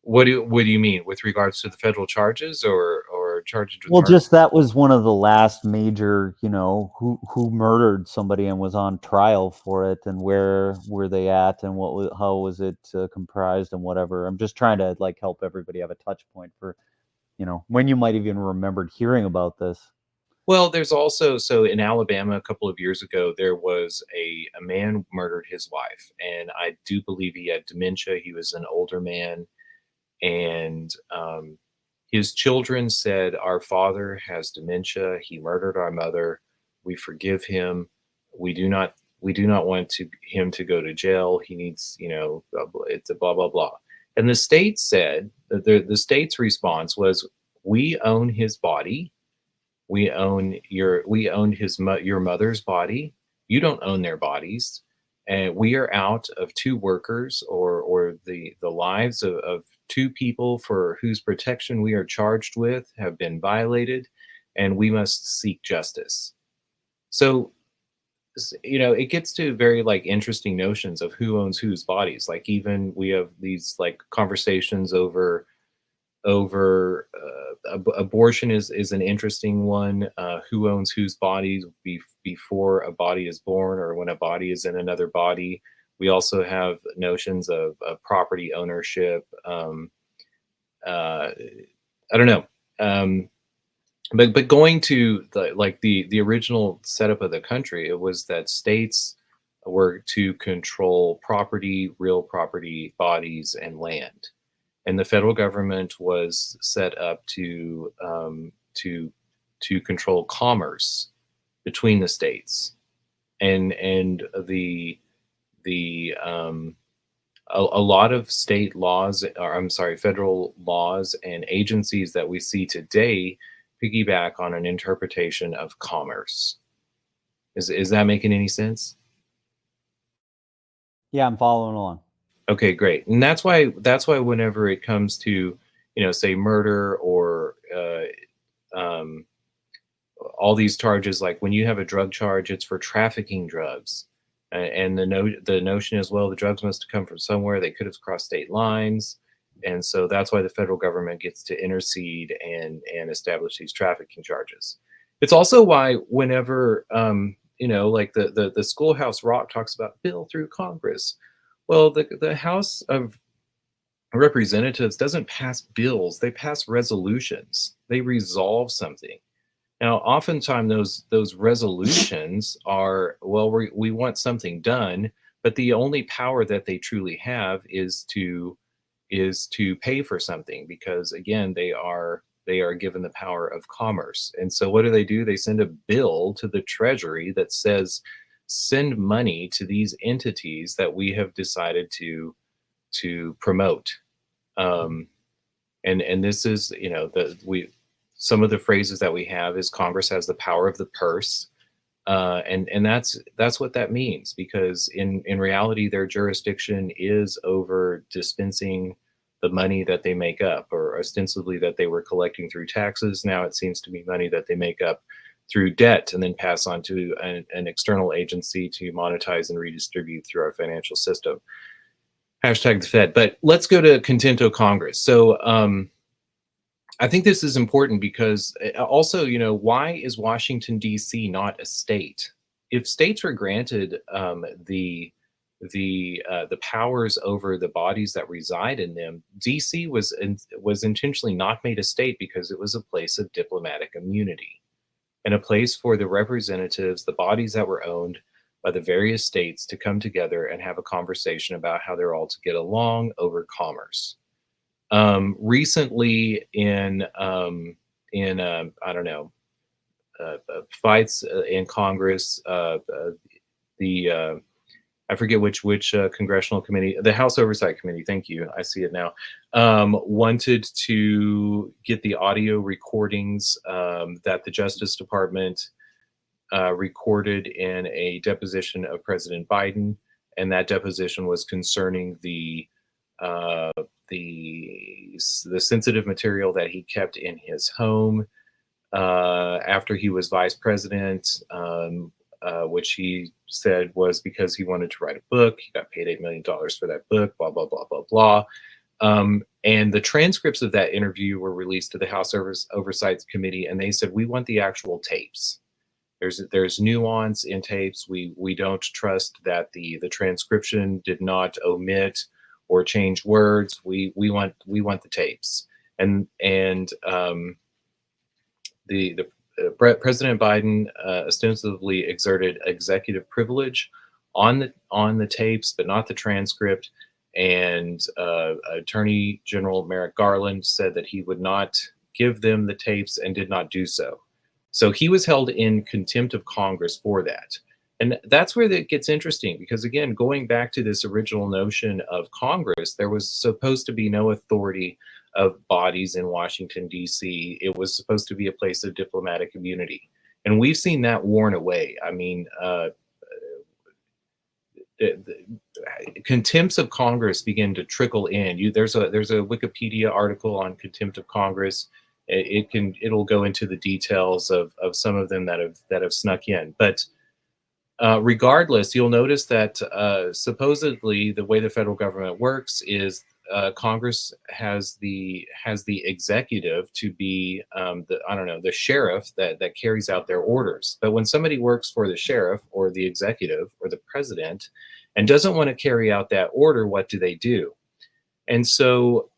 What do you mean with regards to the federal charges or charges with well, murder? Just that was one of the last major, who murdered somebody and was on trial for it, and where were they at, and how was it comprised, and whatever. I'm just trying to help everybody have a touch point for, when you might even remembered hearing about this. Well, there's also, so in Alabama a couple of years ago, there was a man murdered his wife, and I do believe he had dementia. He was an older man, and his children said, "Our father has dementia. He murdered our mother. We forgive him. We do not want him to go to jail. He needs, it's a blah blah blah." And the state said that the state's response was, "We own his body. We own your mother's body. You don't own their bodies, and we are out of two workers or the lives of two people for whose protection we are charged with have been violated, and we must seek justice." So, it gets to very interesting notions of who owns whose bodies. Like, even we have these conversations over abortion is an interesting one. Who owns whose bodies before a body is born or when a body is in another body. We also have notions of property ownership. I don't know. But going to the original setup of the country, it was that states were to control property, real property, bodies, and land. And the federal government was set up to control commerce between the states, and a lot of state laws, or federal laws and agencies that we see today piggyback on an interpretation of commerce. Is that making any sense? Yeah, I'm following along. Okay, great. And that's why whenever it comes to, say murder or all these charges, like when you have a drug charge, it's for trafficking drugs. And the notion is, well, the drugs must have come from somewhere. They could have crossed state lines. And so that's why the federal government gets to intercede and establish these trafficking charges. It's also why whenever, the Schoolhouse Rock talks about bill through Congress. Well, the House of Representatives doesn't pass bills. They pass resolutions. They resolve something. Now, oftentimes those resolutions are, well, we want something done, but the only power that they truly have is to pay for something, because again, they are given the power of commerce. And so what do? They send a bill to the Treasury that says, send money to these entities that we have decided to promote. And this is, you know, some of the phrases that we have is Congress has the power of the purse. And that's what that means, because in reality, their jurisdiction is over dispensing the money that they make up, or ostensibly that they were collecting through taxes. Now it seems to be money that they make up through debt and then pass on to an external agency to monetize and redistribute through our financial system. Hashtag the Fed. But let's go to contempt of Congress. So I think this is important because also, you know, why is Washington, D.C. not a state? If states were granted the powers over the bodies that reside in them, D.C. was intentionally not made a state because it was a place of diplomatic immunity and a place for the representatives, the bodies that were owned by the various states, to come together and have a conversation about how they're all to get along over commerce. Recently in I don't know, fights in Congress, I forget which congressional committee, the House Oversight Committee, thank you, I see it now, wanted to get the audio recordings that the Justice Department recorded in a deposition of President Biden, and that deposition was concerning the sensitive material that he kept in his home after he was vice president, which he said was because he wanted to write a book. He got paid $8 million for that book, blah, blah, blah, blah, blah. And the transcripts of that interview were released to the House Oversight Committee, and they said, we want the actual tapes. There's nuance in tapes. We don't trust that the transcription did not omit or change words. We want the tapes. And President Biden ostensibly exerted executive privilege on the tapes, but not the transcript. And Attorney General Merrick Garland said that he would not give them the tapes and did not do so. So he was held in contempt of Congress for that. And that's where it gets interesting, because again, going back to this original notion of Congress, there was supposed to be no authority of bodies in Washington, D.C. It was supposed to be a place of diplomatic immunity. And we've seen that worn away. I mean, contempts of Congress begin to trickle in. There's a Wikipedia article on contempt of Congress. It'll go into the details of some of them that have snuck in. But regardless, you'll notice that supposedly the way the federal government works is Congress has the executive to be the sheriff that carries out their orders. But when somebody works for the sheriff or the executive or the president and doesn't want to carry out that order, what do? And so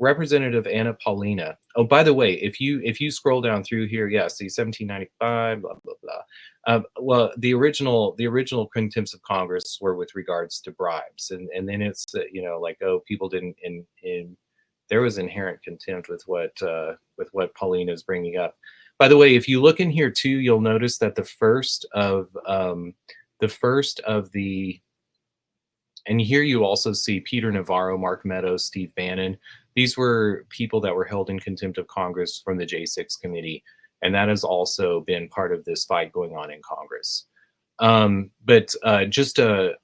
Representative Anna Paulina. Oh, by the way, if you scroll down through here, see 1795, blah blah blah. Well, the original contempts of Congress were with regards to bribes, and then it's like, oh, people didn't there was inherent contempt with what Paulina is bringing up. By the way, if you look in here too, you'll notice that the first of the and here you also see Peter Navarro, Mark Meadows, Steve Bannon. These were people that were held in contempt of Congress from the J6 committee. And that has also been part of this fight going on in Congress. But just an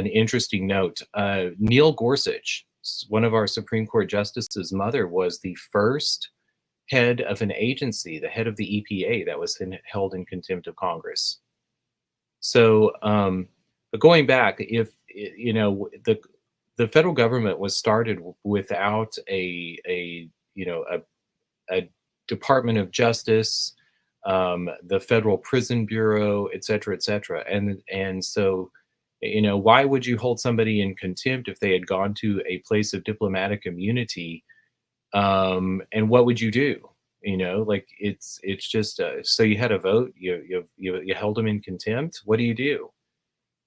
interesting note, Neil Gorsuch, one of our Supreme Court justices' mother, was the first head of an agency, the head of the EPA, that was held in contempt of Congress. So, but going back, if the federal government was started without a Department of Justice, the Federal Prison Bureau, et cetera, and so why would you hold somebody in contempt if they had gone to a place of diplomatic immunity? And what would you do? Like it's just so you had a vote, you held them in contempt. What do you do?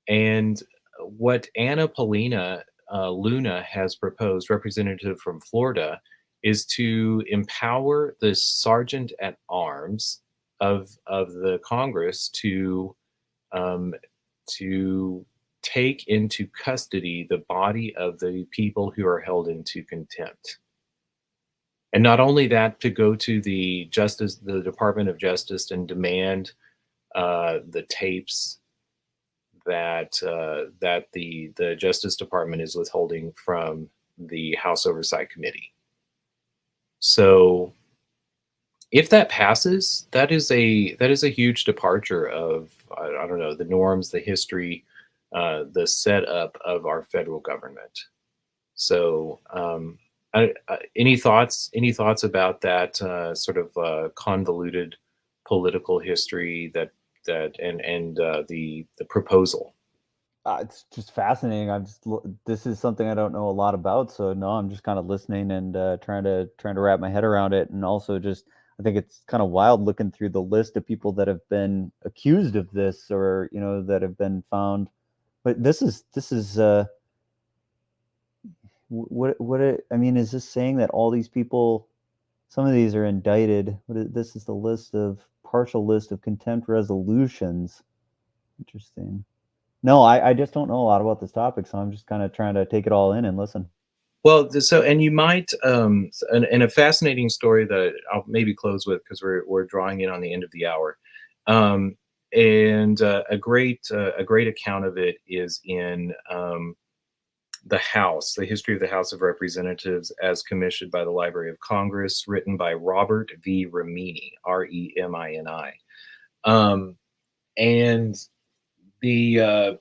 And what Paulina Luna has proposed, representative from Florida, is to empower the sergeant at arms of the Congress um, to take into custody the body of the people who are held into contempt. And not only that, to go to the Department of Justice, and demand the tapes that the Justice Department is withholding from the House Oversight Committee. So, if that passes, that is a huge departure of, I don't know, the norms, the history, the setup of our federal government. So, any thoughts? Any thoughts about that sort of convoluted political history and the proposal? It's just fascinating. This is something I don't know a lot about, so no, I'm just kind of listening and trying to wrap my head around it, and also just I think it's kind of wild looking through the list of people that have been accused of this, or that have been found. But this is I mean, is this saying that all these people, some of these are indicted? This is the list of partial list of contempt resolutions. Interesting. No, I just don't know a lot about this topic, so I'm just kind of trying to take it all in and listen. Well, so, and you might, and a fascinating story that I'll maybe close with, because we're drawing in on the end of the hour, and a great account of it is in the House, the history of the House of Representatives, as commissioned by the Library of Congress, written by Robert V. Remini, Remini, and the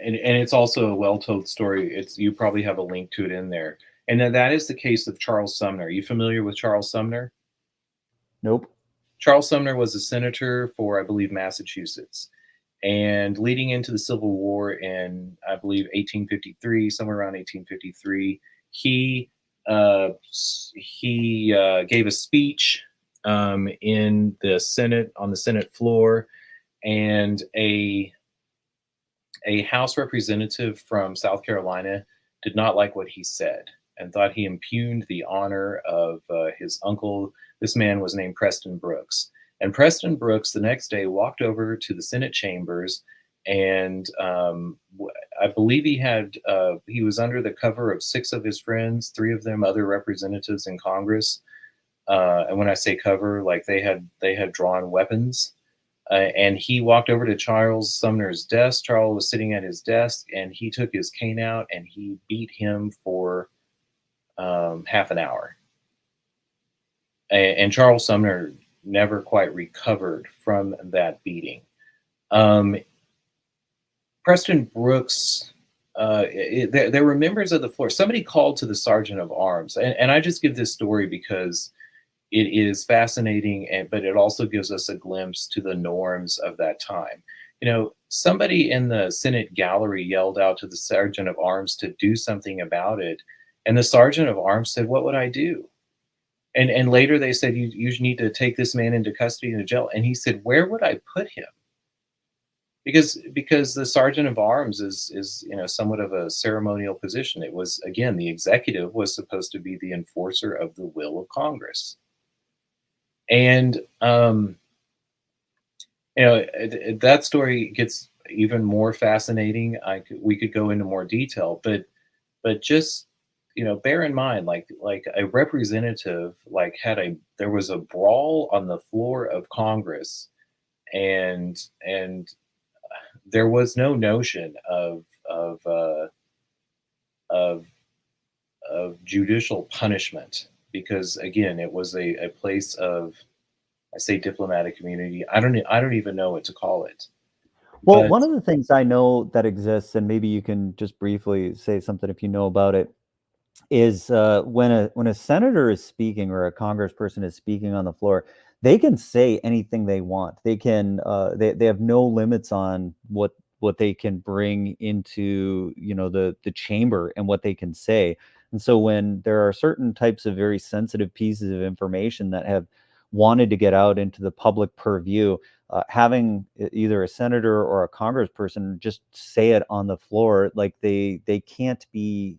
and it's also a well-told story. You probably have a link to it in there. And then that is the case of Charles Sumner. Are you familiar with Charles Sumner? Nope. Charles Sumner was a senator for, I believe, Massachusetts. And leading into the Civil War in, I believe, 1853, somewhere around 1853, he gave a speech in the Senate, on the Senate floor, and a House representative from South Carolina did not like what he said and thought he impugned the honor of his uncle. This man was named Preston Brooks. And Preston Brooks the next day walked over to the Senate chambers, and I believe he was under the cover of 6 of his friends, 3 of them other representatives in Congress. And when I say cover, like they had drawn weapons. And he walked over to Charles Sumner's desk. Charles was sitting at his desk, and he took his cane out and he beat him for half an hour. And Charles Sumner never quite recovered from that beating. Preston Brooks, there were members of the floor. Somebody called to the sergeant of arms, and I just give this story because it is fascinating, but it also gives us a glimpse to the norms of that time. Somebody in the Senate gallery yelled out to the sergeant of arms to do something about it, and the sergeant of arms said, "What would I do?" And later they said, "You need to take this man into custody and jail." And he said, "Where would I put him?" Because the sergeant of arms is somewhat of a ceremonial position. It was, again, the executive was supposed to be the enforcer of the will of Congress. And that story gets even more fascinating. We could go into more detail, but just bear in mind, like a representative there was a brawl on the floor of Congress, and there was no notion of judicial punishment, because again, it was a place of, I say, diplomatic community. I don't even know what to call it. Well, one of the things I know that exists, and maybe you can just briefly say something if you know about it, is when a senator is speaking or a congressperson is speaking on the floor, they can say anything they want. They can they have no limits on what they can bring into the chamber and what they can say. And so when there are certain types of very sensitive pieces of information that have wanted to get out into the public purview, having either a senator or a congressperson just say it on the floor, like they can't be,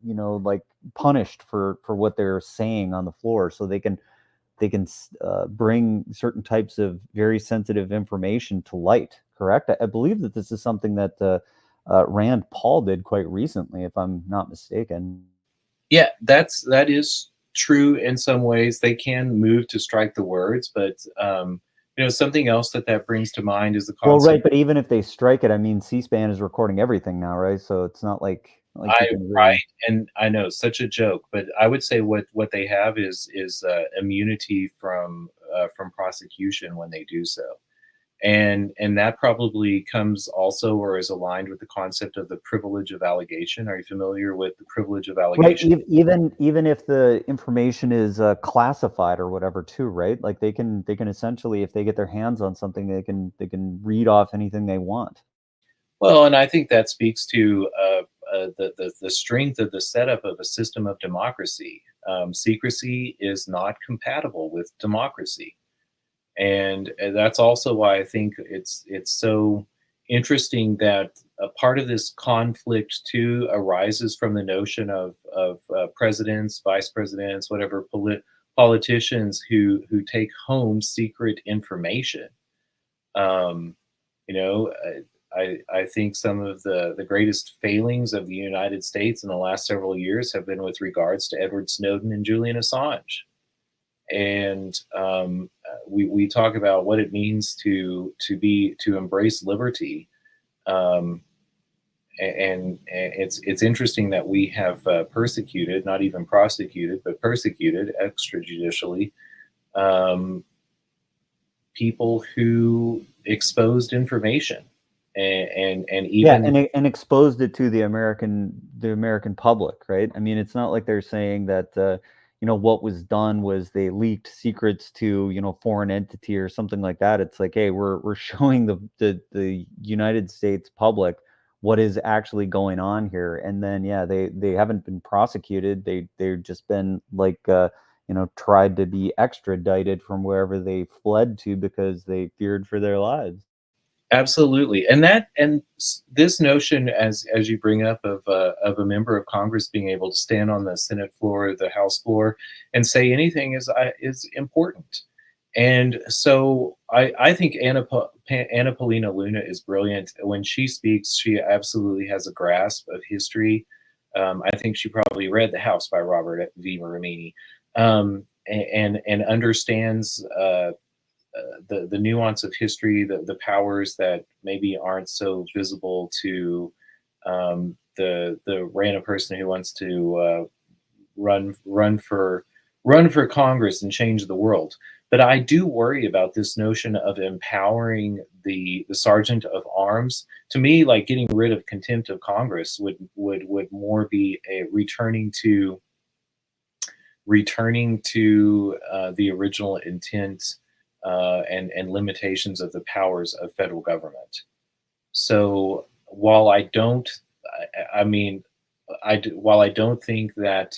like punished for what they're saying on the floor, so they can bring certain types of very sensitive information to light. Correct? I believe that this is something that Rand Paul did quite recently, if I'm not mistaken. Yeah, that is true in some ways. They can move to strike the words, but something else that brings to mind is the Well, right, concept. but even if they strike it, I mean, C-SPAN is recording everything now, right? So it's not like you can Right, really. and I know, such a joke, but I would say what they have is immunity from prosecution when they do so. And that probably comes also or is aligned with the concept of the privilege of allegation. Are you familiar with the privilege of Right, allegation? even if the information is classified or whatever, too, right? Like they can essentially, if they get their hands on something, they can read off anything they want. Well, and I think that speaks to the strength of the setup of a system of democracy. Secrecy is not compatible with democracy, and that's also why I think it's so interesting that a part of this conflict too arises from the notion of presidents, vice presidents, whatever politicians who take home secret information. Um, you know, I think some of the greatest failings of the United States in the last several years have been with regards to Edward Snowden and Julian Assange. And we talk about what it means to embrace liberty. Um, and it's interesting that we have persecuted, not even prosecuted, but persecuted extrajudicially, um, people who exposed information, and Yeah, even and exposed it to the American public, right? I mean, it's not like they're saying that what was done was they leaked secrets to foreign entity or something like that. It's like, hey, we're showing the United States public what is actually going on here, and then yeah, they haven't been prosecuted. They've just been like tried to be extradited from wherever they fled to because they feared for their lives. absolutely, this notion, as you bring up, of a member of Congress being able to stand on the Senate floor or the House floor and say anything is important. And so I think Anna Paulina Luna is brilliant. When she speaks, she absolutely has a grasp of history. I think she probably read The House by Robert V. Ramini, and understands the nuance of history, the powers that maybe aren't so visible to the random person who wants to run for Congress and change the world. But I do worry about this notion of empowering the sergeant of arms. To me, like getting rid of contempt of Congress would more be a returning to the original intent and limitations of the powers of federal government. So while I don't, I mean, while I don't think that,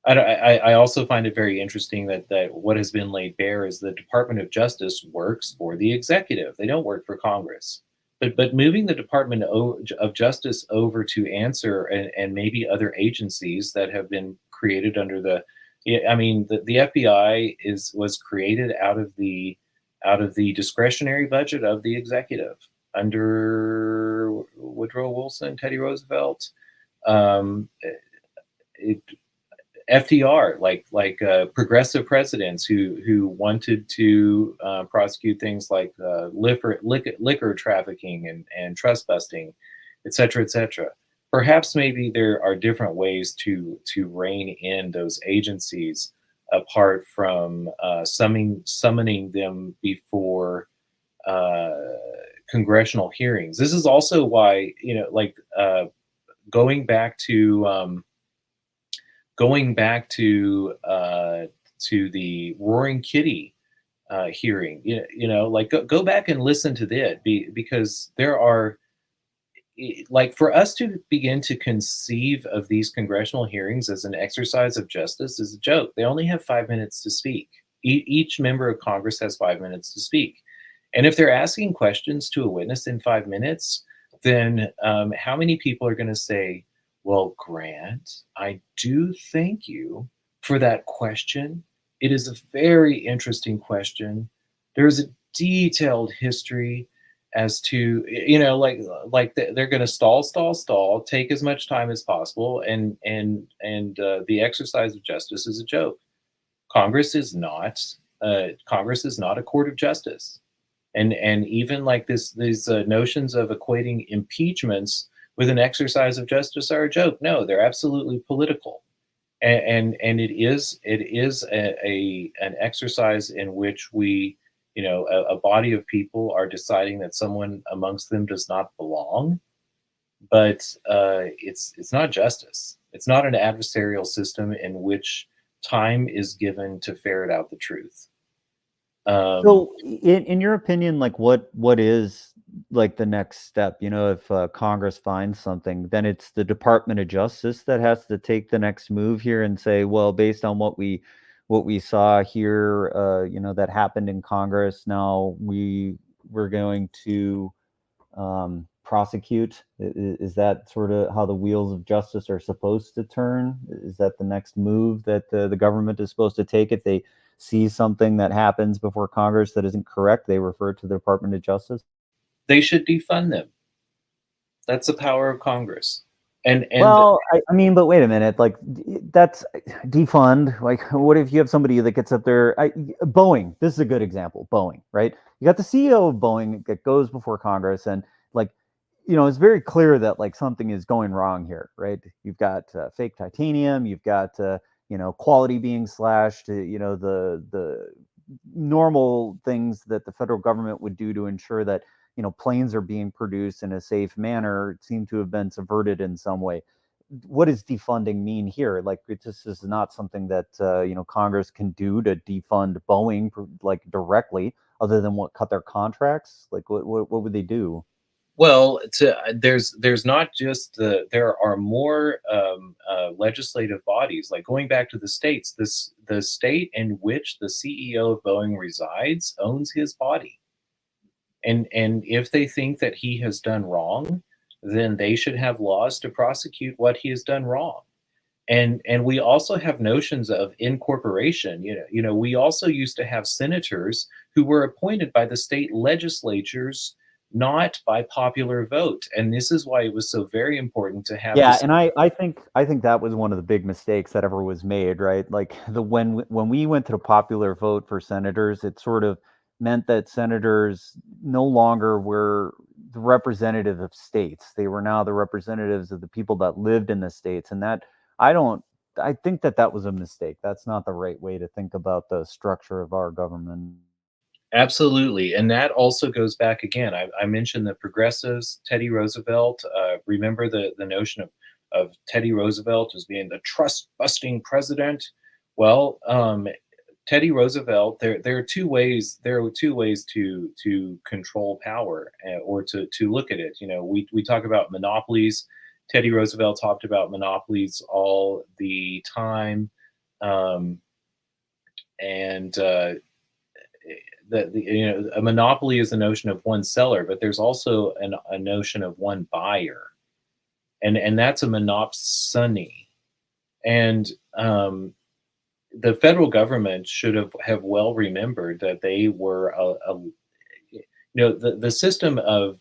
I also find it very interesting that what has been laid bare is the Department of Justice works for the executive. They don't work for Congress. But moving the Department of Justice over to answer and maybe other agencies that have been created under the, yeah, I mean, the FBI was created out of the discretionary budget of the executive under Woodrow Wilson, Teddy Roosevelt, um, it, FDR, like progressive presidents who wanted to prosecute things like liquor trafficking and trust busting, et cetera, et cetera. Perhaps maybe there are different ways to rein in those agencies apart from summoning them before uh, congressional hearings. This is also why, going back to going back to the Roaring Kitty hearing, like go back and listen to that, because there are, like, for us to begin to conceive of these congressional hearings as an exercise of justice is a joke. They only have 5 minutes to speak. Each member of Congress has 5 minutes to speak. And if they're asking questions to a witness in 5 minutes, then how many people are going to say, well, Grant, I do thank you for that question. It is a very interesting question. There's a detailed history as to, they're going to stall, take as much time as possible, and the exercise of justice is a joke. Congress is not a court of justice. And even like these notions of equating impeachments with an exercise of justice are a joke. No, they're absolutely political, and it is an exercise in which we, a body of people are deciding that someone amongst them does not belong, but it's not justice. It's not an adversarial system in which time is given to ferret out the truth. So in your opinion, like what is like the next step? If Congress finds something, then it's the Department of Justice that has to take the next move here and say, well, based on what we saw here, that happened in Congress, now we're going to prosecute. Is that sort of how the wheels of justice are supposed to turn? Is that the next move that the government is supposed to take if they see something that happens before Congress that isn't correct? They refer it to the Department of Justice. They should defund them. That's the power of Congress. And well, I mean, but wait a minute, like that's defund. Like, what if you have somebody that gets up there? Boeing. This is a good example. Boeing, right? You got the CEO of Boeing that goes before Congress, and like, it's very clear that like something is going wrong here, right? You've got fake titanium. You've got quality being slashed. The normal things that the federal government would do to ensure that planes are being produced in a safe manner seem to have been subverted in some way. What does defunding mean here? Like, this is not something that Congress can do to defund Boeing like directly, other than cut their contracts. Like, what would they do? Well, there's not just there are more legislative bodies. Like, going back to the states, the state in which the CEO of Boeing resides owns his body. And if they think that he has done wrong, then they should have laws to prosecute what he has done wrong. And we also have notions of incorporation. We also used to have senators who were appointed by the state legislatures, not by popular vote. And this is why it was so very important to have. Yeah, and I think that was one of the big mistakes that ever was made, right? Like when we went to the popular vote for senators, it sort of meant that senators no longer were the representative of states. They were now the representatives of the people that lived in the states. And that I think that was a mistake. That's not the right way to think about the structure of our government. Absolutely. And that also goes back again. I mentioned the progressives, Teddy Roosevelt. Remember the notion of Teddy Roosevelt as being the trust-busting president? Well, Teddy Roosevelt, there are two ways to control power, or to look at it. We talk about monopolies. Teddy Roosevelt talked about monopolies all the time, a monopoly is a notion of one seller, but there's also a notion of one buyer, and that's a monopsony. And the federal government should have well remembered that they were the system of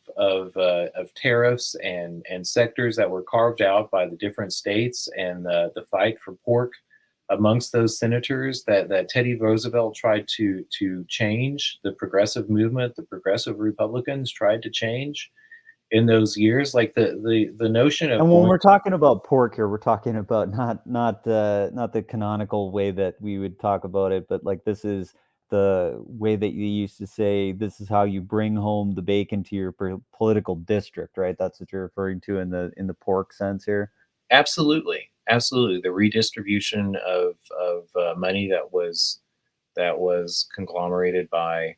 tariffs and sectors that were carved out by the different states, and the fight for pork amongst those senators that Teddy Roosevelt tried to change. The progressive movement, the progressive Republicans tried to change in those years. Like the notion of, and when we're talking about pork here, we're talking about not the canonical way that we would talk about it, but like this is the way that you used to say, this is how you bring home the bacon to your political district, right? That's what you're referring to in the pork sense here. Absolutely. The redistribution of money that was conglomerated by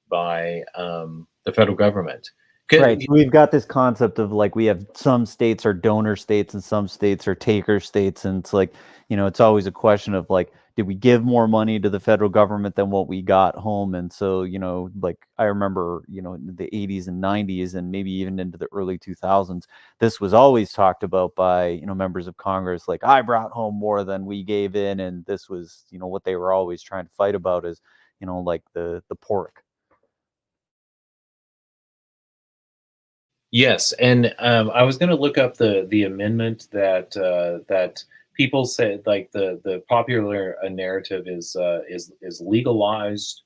the federal government. Right. So we've got this concept of like, we have some states are donor states and some states are taker states, and it's like, it's always a question of like, did we give more money to the federal government than what we got home? And so, like I remember, in the 80s and 90s and maybe even into the early 2000s, this was always talked about by, members of Congress, like, I brought home more than we gave in. And this was, what they were always trying to fight about is, like the pork. Yes, and I was going to look up the amendment that people said, like the popular narrative is legalized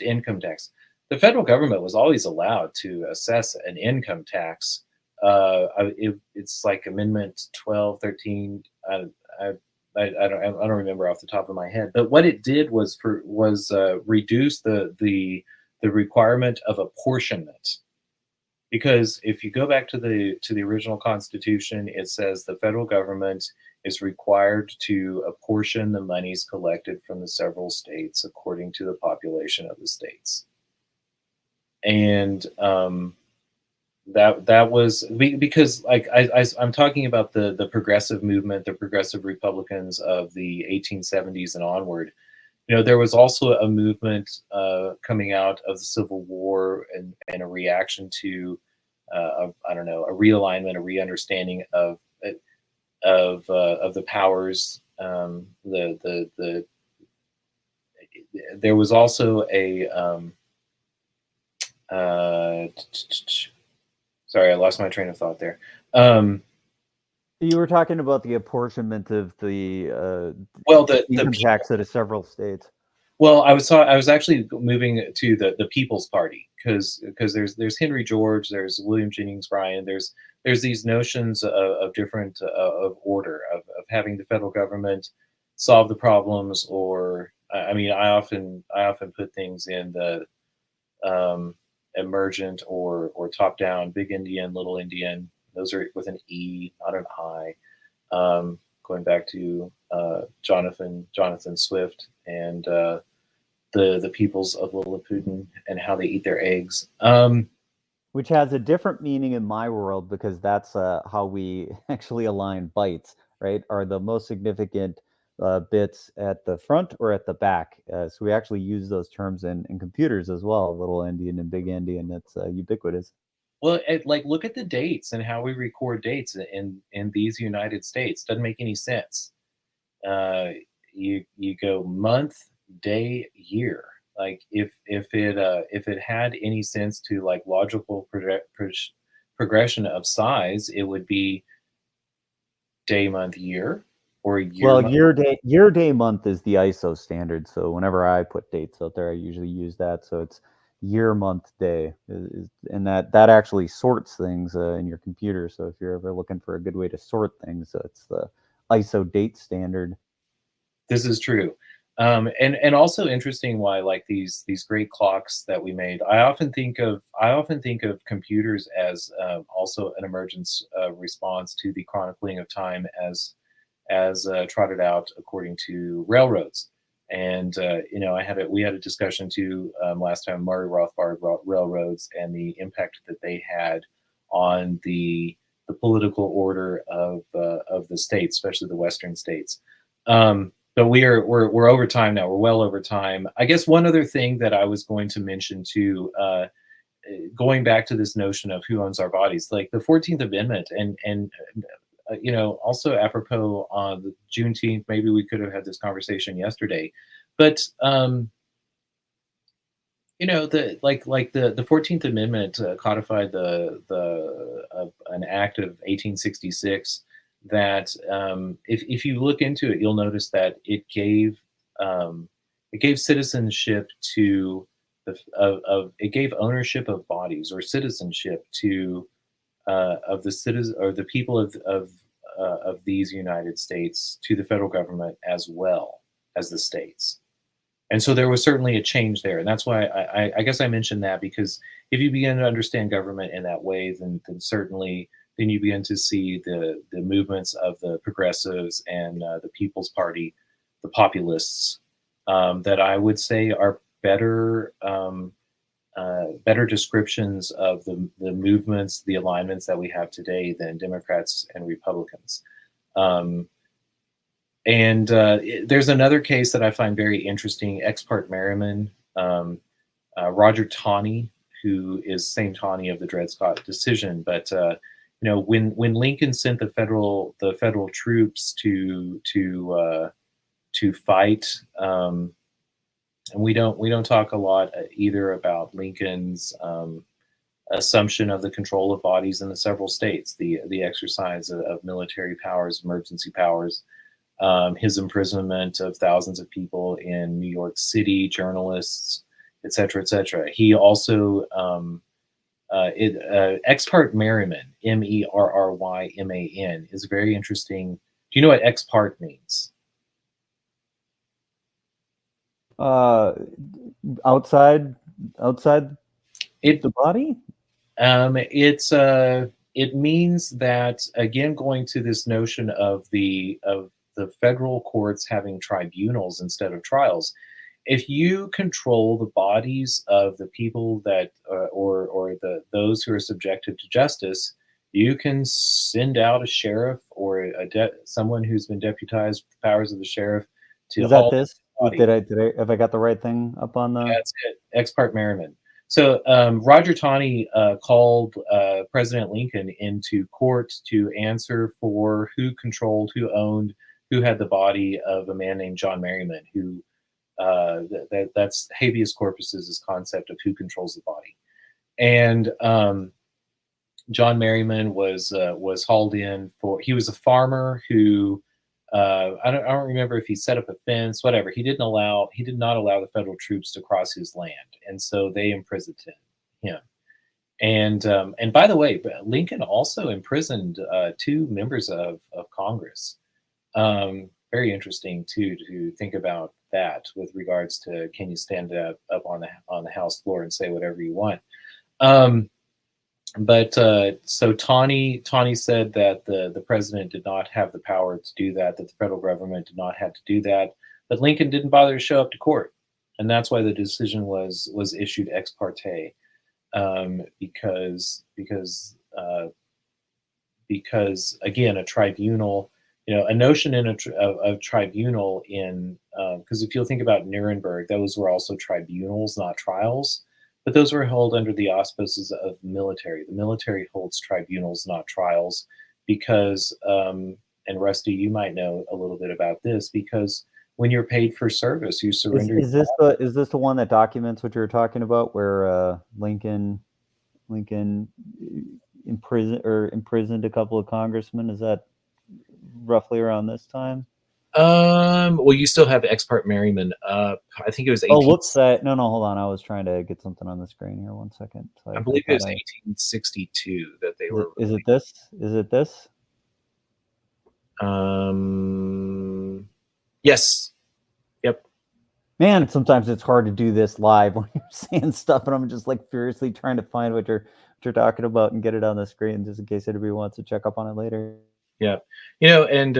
income tax. The federal government was always allowed to assess an income tax. It's like Amendment 12, 13. I don't remember off the top of my head, but what it did was reduce the requirement of apportionment. Because if you go back to the original Constitution, it says the federal government is required to apportion the monies collected from the several states according to the population of the states. And that was because, like, I'm talking about the progressive movement, the progressive Republicans of the 1870s and onward. There was also a movement coming out of the Civil War and a reaction to, I don't know, a realignment, a re-understanding of the powers. There was also a sorry, I lost my train of thought there. You were talking about the apportionment of the income tax out of several states. Well, I was actually moving to the People's Party because there's Henry George, there's William Jennings Bryan, there's these notions of different of order of having the federal government solve the problems, or I mean, I often put things in the emergent or top down, big Indian, little Indian. Those are with an E, not an I. Going back to Jonathan Swift and the peoples of Lilliputian and how they eat their eggs. Which has a different meaning in my world because that's how we actually align bytes, right? Are the most significant bits at the front or at the back? So we actually use those terms in computers as well, little endian and big endian. It's ubiquitous. Well, like, look at the dates and how we record dates in these United States. Doesn't make any sense. You go month, day, year. Like if it had any sense to like logical progression of size, it would be day, month, year, or year. Well, month. year, day, month is the ISO standard. So whenever I put dates out there, I usually use that. So it's year, month, day, and that actually sorts things in your computer. So if you're ever looking for a good way to sort things, it's the ISO date standard. This is true. And also interesting why, like, these great clocks that we made. I often think of computers as also an emergence response to the chronicling of time as trotted out according to railroads. And we had a discussion too last time, Murray Rothbard railroads and the impact that they had on the political order of the states, especially the Western states. But we're over time now. We're well over time. I guess one other thing that I was going to mention too, going back to this notion of who owns our bodies, like the 14th Amendment, and also apropos on the Juneteenth, maybe we could have had this conversation yesterday, but the 14th Amendment codified an act of 1866 that if you look into it, you'll notice that it gave citizenship to it gave ownership of bodies or citizenship to of the citizens or the people of these United States to the federal government as well as the states. And so there was certainly a change there. And that's why I guess I mentioned that, because if you begin to understand government in that way, then certainly then you begin to see the movements of the progressives and the People's Party, the populists, that I would say are better descriptions of the movements, the alignments that we have today than Democrats and Republicans. And there's another case that I find very interesting, Ex parte Merriman, Roger Taney, who is same Taney of the Dred Scott decision. But when Lincoln sent the federal troops to fight, and we don't talk a lot either about Lincoln's assumption of the control of bodies in the several states, the exercise of military powers, emergency powers, his imprisonment of thousands of people in New York City, journalists, et cetera, et cetera. He also, Ex parte Merriman, Merryman, is very interesting. Do you know what ex parte means? Outside the body. It means that, again, going to this notion of the federal courts having tribunals instead of trials. If you control the bodies of the people that or those who are subjected to justice, you can send out a sheriff or someone who's been deputized with the powers of the sheriff to. Is that this? Did I have I got the right thing up on the? Yeah, that's it. Ex parte Merriman. So Roger Taney called President Lincoln into court to answer for who controlled, who owned, who had the body of a man named John Merriman, who that's habeas corpus's concept of who controls the body. And John Merriman was hauled in for, he was a farmer who, I don't remember if he set up a fence, whatever. He did not allow the federal troops to cross his land. And so they imprisoned him. And by the way, Lincoln also imprisoned two members of Congress. Very interesting too, to think about that with regards to, can you stand up on the House floor and say whatever you want? So Taney said that the president did not have the power to do that the federal government did not have to do that, but Lincoln didn't bother to show up to court, and that's why the decision was issued ex parte, because again, a tribunal, a notion in a tribunal in, because if you'll think about Nuremberg, those were also tribunals, not trials. But those were held under the auspices of the military. The military holds tribunals, not trials, because, and Rusty, you might know a little bit about this, because when you're paid for service, you surrender. Is this the one that documents what you were talking about, where Lincoln imprisoned a couple of congressmen? Is that roughly around this time? Well, you still have ex parte Merriman. I think it was 18. Oh, what's that? No, hold on. I was trying to get something on the screen here. 1 second. So I believe it was 1862 that they were. Is it this? Is it this? Yes. Yep. Man, sometimes it's hard to do this live when you're saying stuff, and I'm just like furiously trying to find what you're talking about and get it on the screen, just in case anybody wants to check up on it later. Yeah, and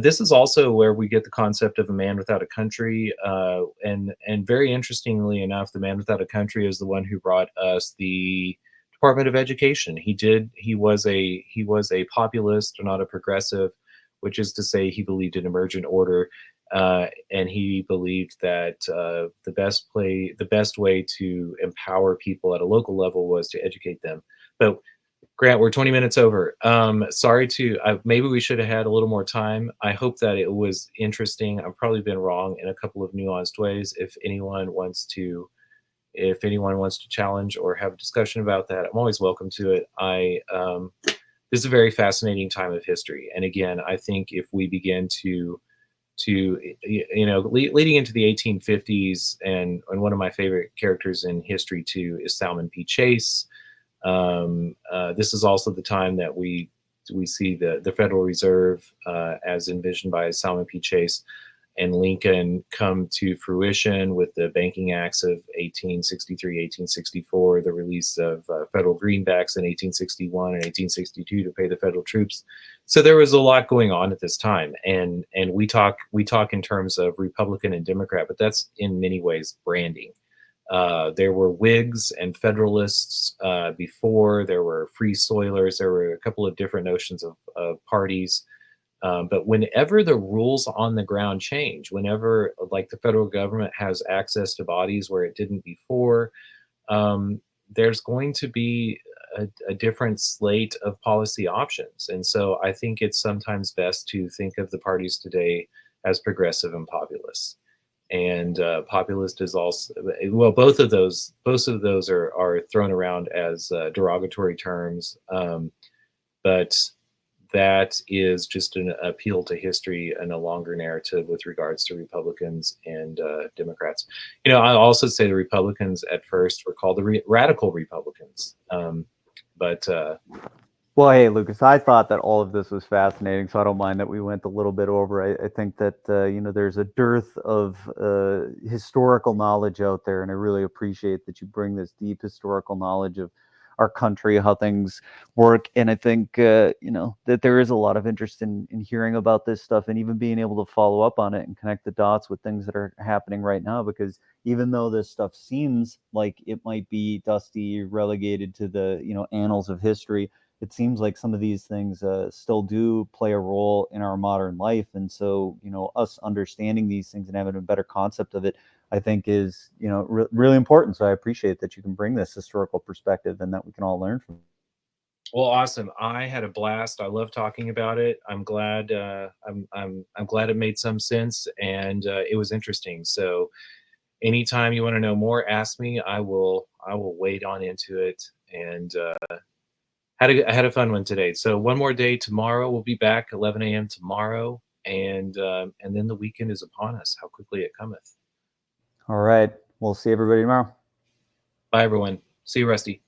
this is also where we get the concept of a man without a country, and very interestingly enough, the man without a country is the one who brought us the Department of Education. He was a populist, or not a progressive, which is to say he believed in emergent order, and he believed that the best way to empower people at a local level was to educate them. But Grant, we're 20 minutes over. Sorry maybe we should have had a little more time. I hope that it was interesting. I've probably been wrong in a couple of nuanced ways. If anyone wants to challenge or have a discussion about that, I'm always welcome to it. This is a very fascinating time of history. And again, I think if we begin to leading into the 1850s, and one of my favorite characters in history too is Salmon P. Chase. This is also the time that we see the Federal Reserve as envisioned by Salmon P. Chase and Lincoln come to fruition with the Banking Acts of 1863, 1864, the release of federal greenbacks in 1861 and 1862 to pay the federal troops. So there was a lot going on at this time, and we talk in terms of Republican and Democrat, but that's in many ways branding. There were Whigs and Federalists before. There were Free Soilers. There were a couple of different notions of parties. But whenever the rules on the ground change, whenever like the federal government has access to bodies where it didn't before, there's going to be a different slate of policy options. And so I think it's sometimes best to think of the parties today as progressive and populist. And populist is also, well, both of those are thrown around as derogatory terms, but that is just an appeal to history and a longer narrative with regards to Republicans and Democrats. You know, I also say the Republicans at first were called the radical Republicans, but well, hey, Lucas, I thought that all of this was fascinating, so I don't mind that we went a little bit over. I think that, you know, there's a dearth of historical knowledge out there, and I really appreciate that you bring this deep historical knowledge of our country, how things work. And I think, you know, that there is a lot of interest in hearing about this stuff and even being able to follow up on it and connect the dots with things that are happening right now, because even though this stuff seems like it might be dusty, relegated to the, you know, annals of history, it seems like some of these things still do play a role in our modern life. And so, you know, us understanding these things and having a better concept of it, I think is, you know, really important. So I appreciate that you can bring this historical perspective and that we can all learn from it. Well, awesome. I had a blast. I love talking about it. I'm glad I'm glad it made some sense, and it was interesting. So anytime you want to know more, ask me. I will wade on into it, and I had a fun one today. So one more day tomorrow. We'll be back 11 a.m. tomorrow, and then the weekend is upon us. How quickly it cometh. All right. We'll see everybody tomorrow. Bye, everyone. See you, Rusty.